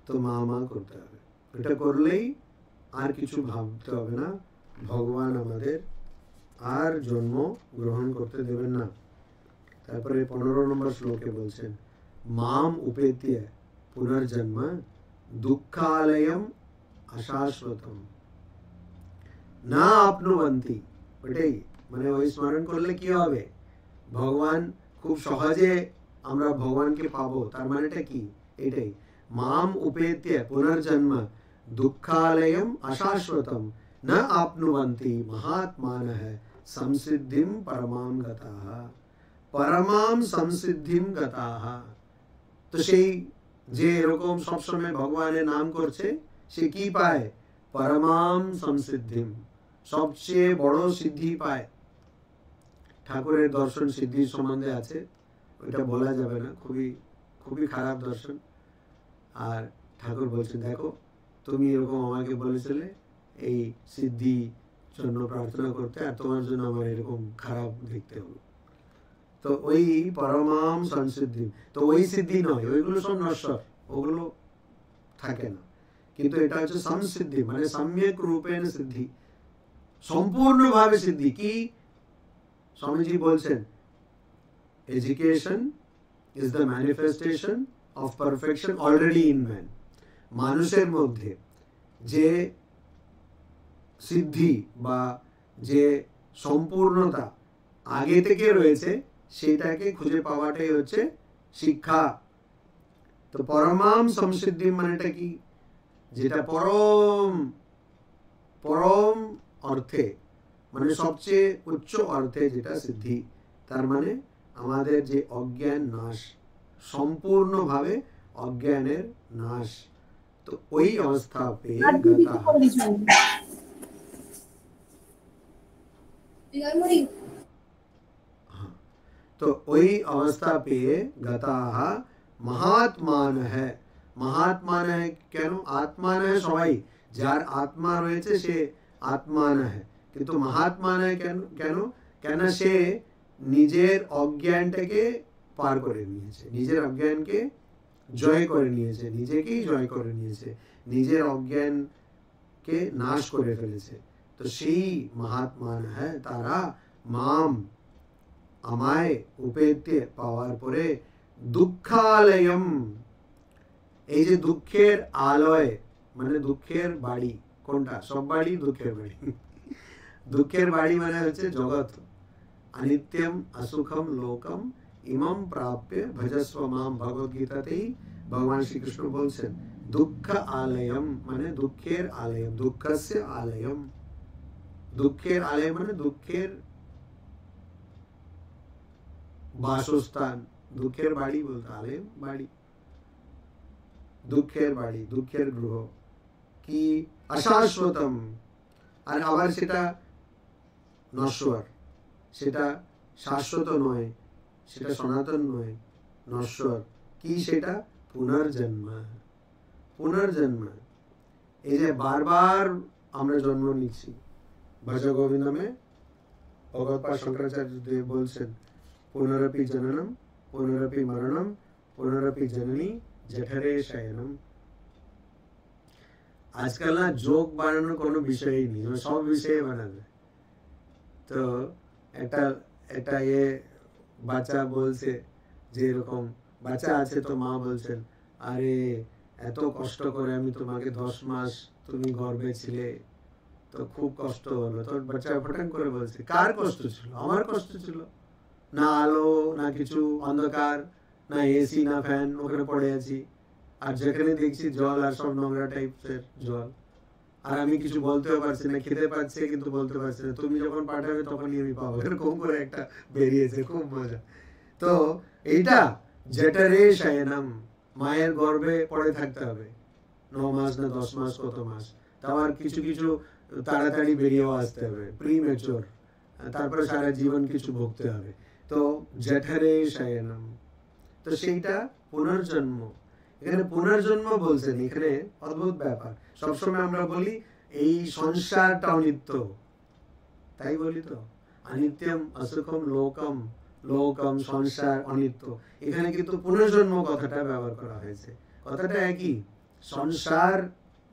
তো মা মা করতে হবে, এটা করলেই আর কিছু ভাবতে হবে না, ভগবান আমাদের আর জন্ম গ্রহণ করতে দেবেন না। তারপরে 15 নম্বর শ্লোকে বলছেন, মাম উपेत्य পুনর্জন্ম দুঃখালয়ম অশাশ্বতম না আপনুবন্তি। ওটাই মানে ওই স্মরণ করলে কি হবে? ভগবান খুব সহজে আমরা ভগবানকে পাবো, তার মানেটা কি? এটাই, মাম उपेत्य পুনর্জন্ম दुःखालयम अशाश्वतम न आपनुवन्ति महात्मानः संसिद्धिं परमां गताः। परमां संसिद्धिं गताः। তো সেই যে এরকম সবসময় ভগবানের নাম করছে, সে কি পায়? পরমাম সংসিদ্ধিম, সবচেয়ে বড় সিদ্ধি পায়। ঠাকুরের দর্শন সিদ্ধির সম্বন্ধে আছে, ওইটা বলা যাবে না, খুবই খুবই খারাপ দর্শন। আর ঠাকুর বলছেন, দেখো তুমি এরকম আমাকে বলেছিলে এই সিদ্ধি জন্য প্রার্থনা করতে, আর তোমার জন্য আমার এরকম খারাপ দেখতে হলো। তো ওই পরমাম সংসিদ্ধি, তো ওই সিদ্ধি নয়, ওইগুলো সব নশ্বর, ওগুলো থাকে না। কিন্তু এটা হচ্ছে সংসিদ্ধি, মানে সম্যক রূপেণ সিদ্ধি, সম্পূর্ণভাবে সিদ্ধি। কি স্বামীজি বলছেন, education is the manifestation of perfection already in man. মানুষের মধ্যে যে সিদ্ধি বা যে সম্পূর্ণতা আগে থেকে রয়েছে, সেটাকে খুঁজে পাওয়াটাই হচ্ছে শিক্ষা। তো পরমাম সংসিদ্ধি মানেটা কি? যেটা পরম পরম অর্থে, মানে সবচেয়ে উচ্চ অর্থে যেটা সিদ্ধি, তার মানে আমাদের যে অজ্ঞান নাশ, সম্পূর্ণভাবে অজ্ঞানের নাশ। তো ওই অবস্থা পেয়ে तो वही अवस्था पे गताः महात्मानः। महात्मानः কেন? আত্মানः সবাই, যার আত্মা রয়েছে সে আত্মানः, কিন্তু মহাত্মানः কেন? কেন সে নিজের অজ্ঞানটাকে পার করে নিয়েছে, নিজের অজ্ঞানকে জয় করে নিয়েছে, নিজেকেই জয় করে নিয়েছে, নিজের অজ্ঞানকে নাশ করে ফেলেছে। তো সেই মহাত্মানः তারা মাম আমায় উपेत्य পাওয়ার পরে দুঃখালয়ম, এই যে দুঃখের আলয় মানে দুঃখের বাড়ি, কোনটা? সব বাড়ি দুঃখের বাড়ি। দুঃখের বাড়ি মানে হচ্ছে জগৎ। অনিত্যম অসুখম লোকম ইমম প্রাপ্য ভজস্ব মাম। ভগবদ্গীতাতেই ভগবান শ্রীকৃষ্ণ বলছেন দুঃখ আলয়ম মানে দুঃখের আলয়ম, দুঃখস্য আলয়ম। দুঃখের আলয় মানে দুঃখের বাসস্থান, দুঃখের বাড়ি বলতে আলয়ম বাড়ি, দুঃখের বাড়ি, দুঃখের গৃহ। কি? অশাশ্বতম, আর আবার সেটা নশ্বর, সেটা শাশ্বত নয়, সেটা সনাতন নয়, নশ্বর। কি সেটা? পুনর্জন্ম। পুনর্জন্ম, এই যে বারবার আমরা জন্ম নিচ্ছি, ভজ গোবিন্দমে ভগবৎপাদ শঙ্করাচার্য দেব বলছেন, পুনরপি জননম পুনরপি মরণম পুনরপি জননী জঠরে শয়নম। আজকাল না যোগ বানানোর কোনো বিষয়ই নেই, সব বিষয়ে বানাবে। তো একটা বাচ্চা বলছে যে এরকম বাচ্চা আছে, তো মা বলছেন, আরে এত কষ্ট করে আমি তোমাকে 10 মাস তুমি গর্ভে ছিলে, তো খুব কষ্ট হলো। তো বাচ্চা ফটান করে বলছে, কার কষ্ট ছিল? আমার কষ্ট ছিল। না আলো না কিছু, অন্ধকার, না এসি না ফ্যান, ওখানে পড়ে আছি, আর যেখানে দেখছি জল আর সব নোংরা টাইপের জল, আর আমি কিছু বলতেও পারছি না, খেতে পারছি কিন্তু বলতে পারছি না, তুমি যখন পাঠাবে তখনই আমি পাবো। এরকম করে একটা বেরিয়েছে, খুব মজা। তো এইটা জঠরে শয়নম, মায়ের গর্ভে পড়ে থাকতে হবে 9 মাস না 10 মাস, কত মাস, তারপর কিছু কিছু তাড়াতাড়ি বেরিয়েও আসতে হবে, প্রিমেচুর, তারপরে সারা জীবন কিছু ভুগতে হবে। তো জঠরে শয়নম, তো সেইটা পুনর্জন্ম। এখানে পুনর্জন্ম বলছেন, এখানে অদ্ভুত ব্যাপার। সবসময় আমরা বলি এই সংসারটা অনিত্য, তাই বলি তো, অনিত্যম অসুখম লোকম, লোকম সংসার অনিত্য। এখানে কিন্তু পুনর্জন্ম কথাটা ব্যবহার করা হয়েছে, কথাটা একই। সংসার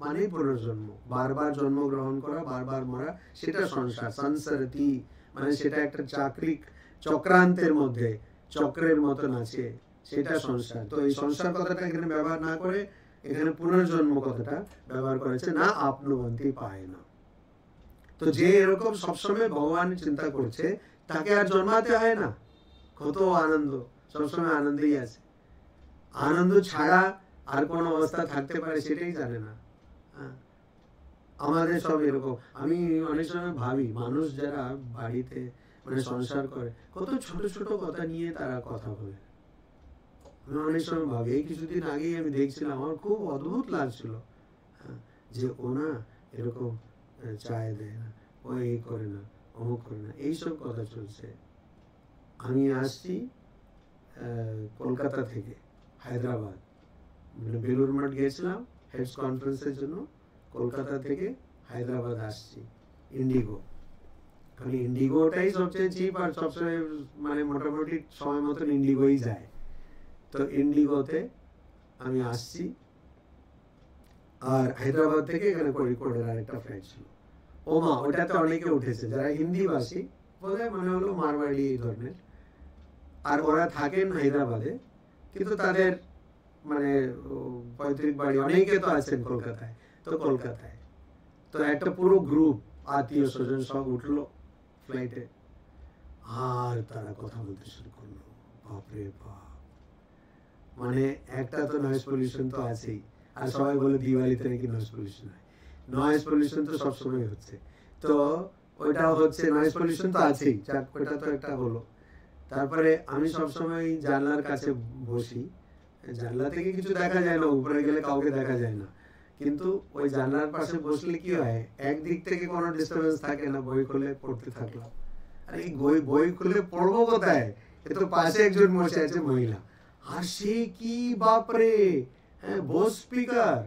মানে পুনর্জন্ম, বারবার জন্মগ্রহণ করা, বারবার মরা, সেটা সংসার। সংসারতি মানে সেটা একটা চক্রান্তের মধ্যে চক্রের মতন আছে, সেটা সংসার। তো এই সংসার কথাটা এখানে ব্যবহার না করে এখানে পুনর্জন্ম কথাটা ব্যবহার করেছে, না আপনুবন্তি পায় না। তো যে এরকম সবসময় ভগবান চিন্তা করছে, তাকে আর জন্মাতে হয় না, কত আনন্দ, সবসময় আনন্দেই আছে। আনন্দ ছাড়া আর কোন অবস্থা থাকতে পারে সেটাই জানে না। আমাদের সব এরকম। আমি অনেক সময় ভাবি, মানুষ যারা বাড়িতে মানে সংসার করে, কত ছোট ছোট কথা নিয়ে তারা কথা বলে। আমি অনেক সময় ভাবি, এই কিছুদিন আগেই আমি দেখছিলাম, আমার খুব অদ্ভুত লাগছিল যে ও না এরকম চায় দেয় না, ও এই করে না, অমুক করে না, এইসব কথা চলছে। আমি আসছি কলকাতা থেকে হায়দ্রাবাদ, মানে বেলুর মঠ গিয়েছিলাম হেডস কনফারেন্সের জন্য, কলকাতা থেকে হায়দ্রাবাদ আসছি ইন্ডিগো। কারণ ইন্ডিগোটাই সবচেয়ে চিপ, আর সবসময় মানে মোটামুটি সময় মতন ইন্ডিগোই যায়। তো ইন্ডিগোতে আমি আসছি, আর হায়দ্রাবাদ থেকে এখানে কোরিকোডের আরেকটা ফ্লাইট ছিল। ও মা, ওটাতে অনেকে উঠেছে যারা হিন্দিভাষী, বোধহয় মনে হলো মারওয়াড়ি এই ধরনের, আর ওরা থাকেন হায়দ্রাবাদে, কিন্তু তাদের মানে পৈতৃক বাড়ি, অনেকে তো আছেন কলকাতায়। তো কলকাতায় তো একটা পুরো গ্রুপ আত্মীয় স্বজন সব উঠলো ফ্লাইটে, আর তারা কথা বলতে শুরু করলো, বাপরে বাপ। মানে একটা তো নয়েজ পলিউশন তো আছেই, আর সবাই বলে দিওয়ালিতে নাকি নয়েজ পলিউশন হয়। নয়েজ পলিউশন তো সবসময় হচ্ছে, তো ওইটা হচ্ছে, নয়েজ পলিউশন তো আছেই, ওইটা তো একটা হলো। তারপরে আমি সবসময় জানলার কাছে বসি, জানলা থেকে কিছু দেখা যায় না, উপরে গেলে কাউকে দেখা যায় না, কিন্তু ওই জানলার পাশে বসলে কি হয়, একদিক থেকে কোনো ডিস্টারবেন্স থাকে না, বই খুলে পড়তে থাকলাম। আর এই বই খুলে পড়বো কোথায়, এ তো পাশে একজন বসে আছে মহিলা, আর সে কি বাপরে, হ্যাঁ বোস স্পিকার,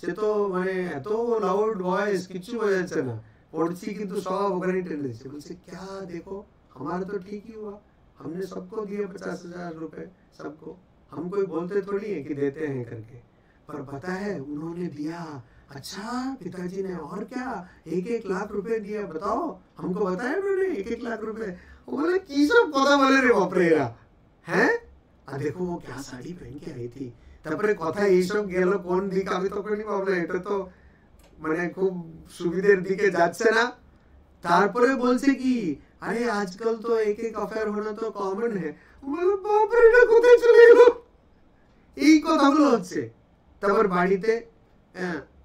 সে তো মানে এত লাউড ভয়েস, কিছু বোঝা যাচ্ছে না, পড়ছি কিন্তু সব ওখানে টেনে দিচ্ছে। বলছে क्या देखो हमारा तो ठीक ही हुआ, हमने सबको दिए 50,000 रुपए सबको, हम कोई बोलते थोड़ी है कि देते हैं करके, पर पता है उन्होंने दिया। अच्छा पिताजी ने, और क्या 1-1 लाख रुपए दिया, बताओ हमको बताया उन्होंने 1-1 लाख रुपए। बोले की सब কথা বলে রে বাপরে এরা, হ্যাঁ আর দেখো ও क्या साड़ी पहन के आई थी। তারপরে কথা এইসব গেল কোন দিক, আমি তখনই ভাবলাম এটা তো মানে খুব সুবিধের দিকে যাচ্ছে না। তারপরে বলছে কি, আরে আজকাল তো এক এক অফার होना तो कॉमन है। বলে বাপরে এটা কোথায় চলে গেল, এই কথাগুলো হচ্ছে। তারপর বাড়িতে,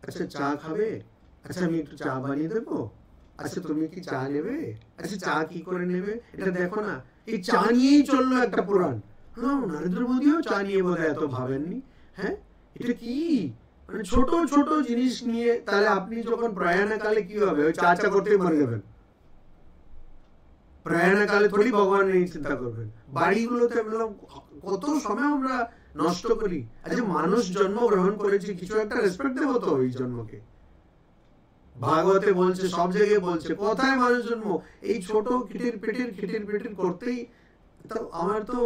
আচ্ছা চা খাবে, আচ্ছা আমি একটু চা বানিয়ে দেবো, আচ্ছা তুমি কি চা নেবে, আচ্ছা চা কি করে নেবে, এটা দেখো না। এই চা নিয়েই চললো একটা পুরাণ। হ্যাঁ নরেন্দ্র মোদীও চা নিয়ে বোধহয় এত ভাবেননি। হ্যাঁ এটা কি, মানে ছোট ছোট জিনিস নিয়ে, তাহলে আপনি যখন প্রয়াণকালে কি হবে, ওই চা করতেই মরে যাবেন। প্রয়াণকালে থোড়ি ভগবান এই চিন্তা করবেন। বাড়িগুলোতে কত সময় আমরা নষ্ট করি। আচ্ছা মানুষ জন্ম গ্রহণ করেছে, কিছু একটা রেসপেক্ট দেবো তো ওই জন্মকে। ভাগবতে বলছে, সব জায়গায় বলছে, কোথায় মানুষ জন্ম, এই ছোট খিটির পিটির করতেই। তো আমার তো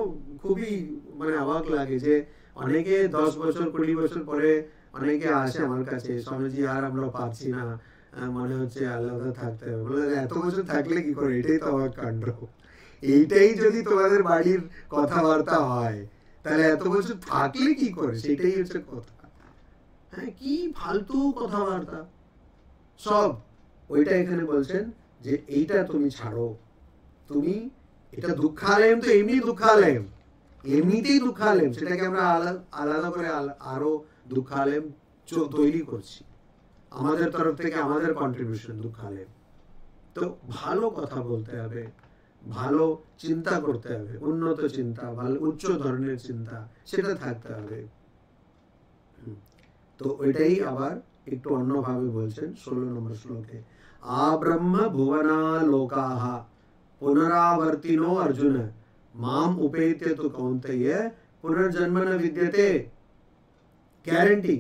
খুবই মানে অবাক লাগে যে অনেকে 10 বছর 20 বছর পরে অনেকে আসে আমার কাছে, স্বামীজি আর আমরা পারছি না, মনে হচ্ছে আলাদা থাকতে হবে। বলে এত বছর থাকলে কি করে, এটাই তো আমার কাণ্ড। এইটাই যদি তোমাদের বাড়ির কথাবার্তা হয় তাহলে এত বছর থাকলে কি করে, সেটাই হচ্ছে কথা। হ্যাঁ, কি ফালতু কথাবার্তা সব। ওইটা এখানে বলছেন যে এইটা তুমি ছাড়ো, তুমি এটা দুঃখালয়ম তো এমনি দুঃখালয়ম, এমনিতেই দুঃখালয়ম, সেটাকে আমরা আলাদা করে আরো দুঃখালয়ম তৈরি করছি আমাদের তরফ থেকে, আমাদের কন্ট্রিবিউশন দুঃখালয়ম। তো ভালো কথা বলতে হবে, ভালো চিন্তা করতে হবে, উন্নত চিন্তা, ভালো উচ্চ ধরনের চিন্তা, সেটা থাকতে হবে। তো ওইটাই আবার একটু অন্যভাবে বলছেন 16 নম্বর শ্লোকে, আব্রহ্ম ভুবনা লোকাহ পুনরাবর্তিনো অর্জুন মাম উपेत्य तु कौन्तेय पुनर्जन्म न विद्यते। গ্যারান্টি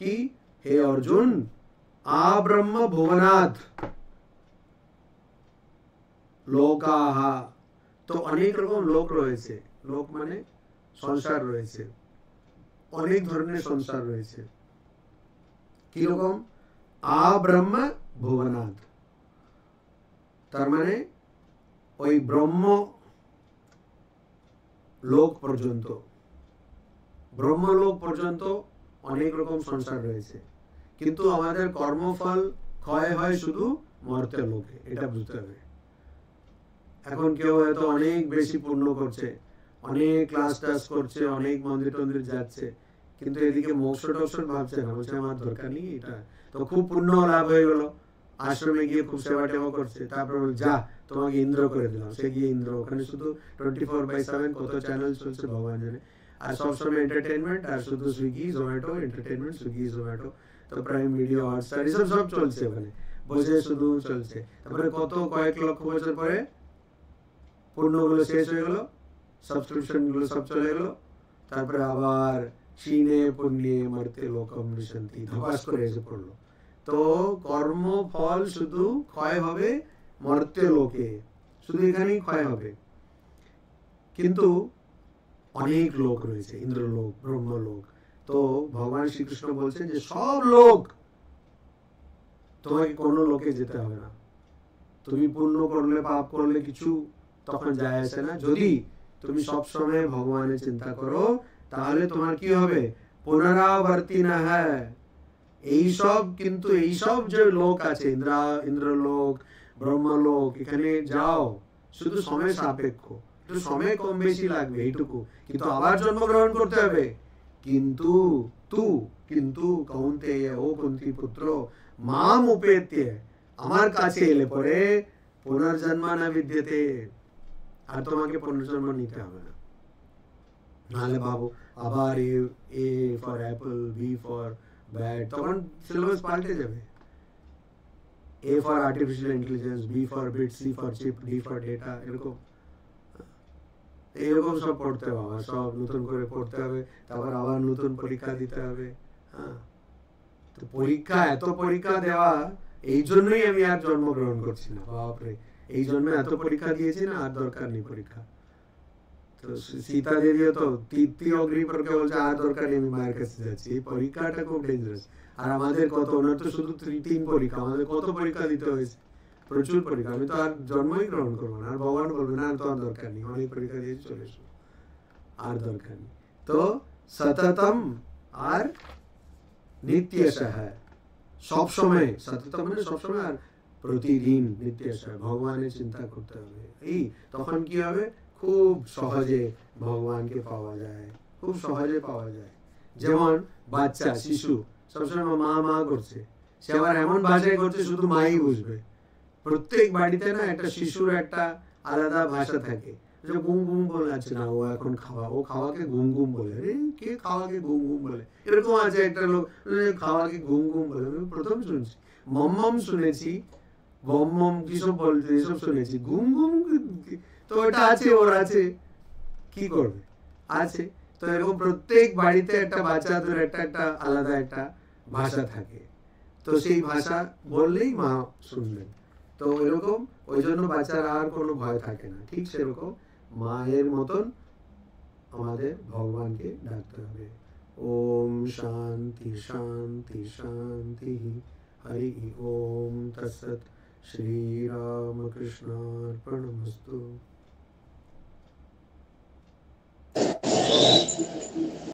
কি, হে অর্জুন, আব্রহ্ম ভুবনাথ লোকাহ, তো অনেক রকম লোক রয়েছে, লোক মানে সংসার রয়েছে, অনেক ধরনের সংসার রয়েছে। কি রকম? আব্রহ্ম ভুবনাথ, তার মানে ওই ব্রহ্ম লোক পর্যন্ত, ব্রহ্মলোক পর্যন্ত অনেক রকম সংসার রয়েছে। কিন্তু আমাদের কর্মফল ক্ষয় হয় শুধু মর্ত্য লোকে, এটা বুঝতে হবে। এখন কেউ হয়তো অনেক বেশি পুণ্য করছে, অনেক ক্লাস টাস করছে, অনেক মন্দির টন্দির যাচ্ছে, কিন্তু এদিকে মোক্ষ টোক্ষ ভাবছে না, বলছে আমার দরকার নেই এটা। তো খুব পুণ্য লাভ হয়ে গেল, আশ্রমে গিয়ে খুব সেবা টেবা করছে, তারপর যা তোমাকে ইন্দ্র করে দিলাম, সে গিয়ে ইন্দ্র, ওখানে শুধু 24/7 কত চ্যানেল চলছে ভগবান জানে, আর সবসময় এন্টারটেনমেন্ট, আর শুধু Swiggy Zomato entertainment, Swiggy Zomato, তো প্রাইম ভিডিও, হটস্টার, এসব সব চলছে ওখানে বসে শুধু চলছে। তারপরে কত কয়েক লক্ষ বছর পরে পূর্ণগুলো শেষ হয়ে গেল, সাবস্ক্রিপশন গুলো সব চলে গেল, তারপরে আবার ক্ষীণে পুণ্যে মর্তে লোকম বিশন্তি ধপাস করে এসে পড়লো। তো কর্ম ফল শুধু ক্ষয় হবে মর্ত্য লোকে, শুধু এখানেই ক্ষয় হবে। কিন্তু অনেক লোক রয়েছে, ইন্দ্রলোক, ব্রহ্মলোক। তো ভগবান শ্রীকৃষ্ণ বলছেন যে সব লোক, তোমাকে কোনো লোকে যেতে হবে না, তুমি পুণ্য করলে পাপ করলে কিছু তখন যায় আসে না। যদি তুমি সবসময় ভগবানের চিন্তা করো তাহলে তোমার কি হবে, পুনরাবর্তী না হয় এইসব। কিন্তু এইসব যে লোক আছে, ইন্দ্রলোক, ব্রহ্মলোক, এখানে যাও শুধু সময় সাপেক্ষ, একটু সময় কম বেশি লাগবে এইটুকু, কিন্তু আবার জন্মগ্রহণ করতে হবে। কিন্তু কৌন্তেয়, ও কুন্তি পুত্র, মাম উपेत्य, আমার কাছে এলে পরে পুনর্জন্ম না বিদ্যতে, আর তোমাকে পুনর্জন্ম নিতে হবে না। নাহলে ভাবো আবার A for apple, B for bat, তখন সিলেবাস পাল্টে যাবে। A for artificial intelligence, B for bit, C for chip, D for data, এরকম সব পড়তে হবে, সব নতুন করে পড়তে হবে, তারপর আবার নতুন পরীক্ষা দিতে হবে। হ্যাঁ, তো পরীক্ষা, এত পরীক্ষা দেওয়া, এই জন্যই আমি আর জন্মগ্রহণ করছি না। বাপরে, এই জন্য এত পরীক্ষা দিয়েছি না, আর দরকার নেই পরীক্ষা। তো সীতা দেবীও তো তৃতীয় অগ্নি পরকে বলছে আর দরকার নেই, আমি মায়ের কাছে যাচ্ছি। এই পরীক্ষাটা খুব ডেঞ্জারাস। আর আমাদের কত, ওনার তো শুধু 3 পরীক্ষা, আমাদের কত পরীক্ষা দিতে হয়েছে, প্রচুর পরীক্ষা। আমি তো আর জন্মই গ্রহণ করবো না, আর ভগবান বলবে না তো আর দরকার নেই, অনেক পরীক্ষা দিয়েছি, চলে এসো, আর দরকার নেই। তো সততম আর নিত্যশঃ, সব সময়, সততম মানে সব সময়, আর প্রতিদিন নিত্যশঃ ভগবানের চিন্তা করতে হবে। এই তখন কি হবে, খুব সহজে ভগবানকে পাওয়া যায়, খুব সহজে পাওয়া যায়। যেমন বাচ্চা, শিশু সবসময় মা মা করছে, সে আবার এমন ভাষায় করছে শুধু মাই বুঝবে। প্রত্যেক বাড়িতে না একটা শিশুর একটা আলাদা ভাষা থাকে, ঘুম ঘুম বলে, আছে না ও এখন খাওয়া, ও খাওয়াকে ঘুম ঘুম বলে, কে খাওয়াকে ঘুম ঘুম বলে, এরকম আছে একটা লোক খাওয়াকে ঘুম ঘুম বলে। আমি প্রথম শুনছি, মম শুনেছি, গম কিসব বলতে, এসব শুনেছি, ঘুম ঘুম তো এটা আছে, ওর আছে, কি করবে, আছে। তো এরকম প্রত্যেক বাড়িতে একটা বাচ্চাদের একটা আলাদা একটা ভাষা থাকে। তো সেই ভাষা বললেই মা শুনবেন। তো এরকম ওই জন্য বাচ্চার আর কোনো ভয় থাকে না। ঠিক সেরকম মায়ের মতন আমাদের ভগবানকে ডাকতে হবে। ওম শান্তি শান্তি শান্তি। হরি ওম তৎসৎ। শ্রীরামকৃষ্ণার্পণমস্তু।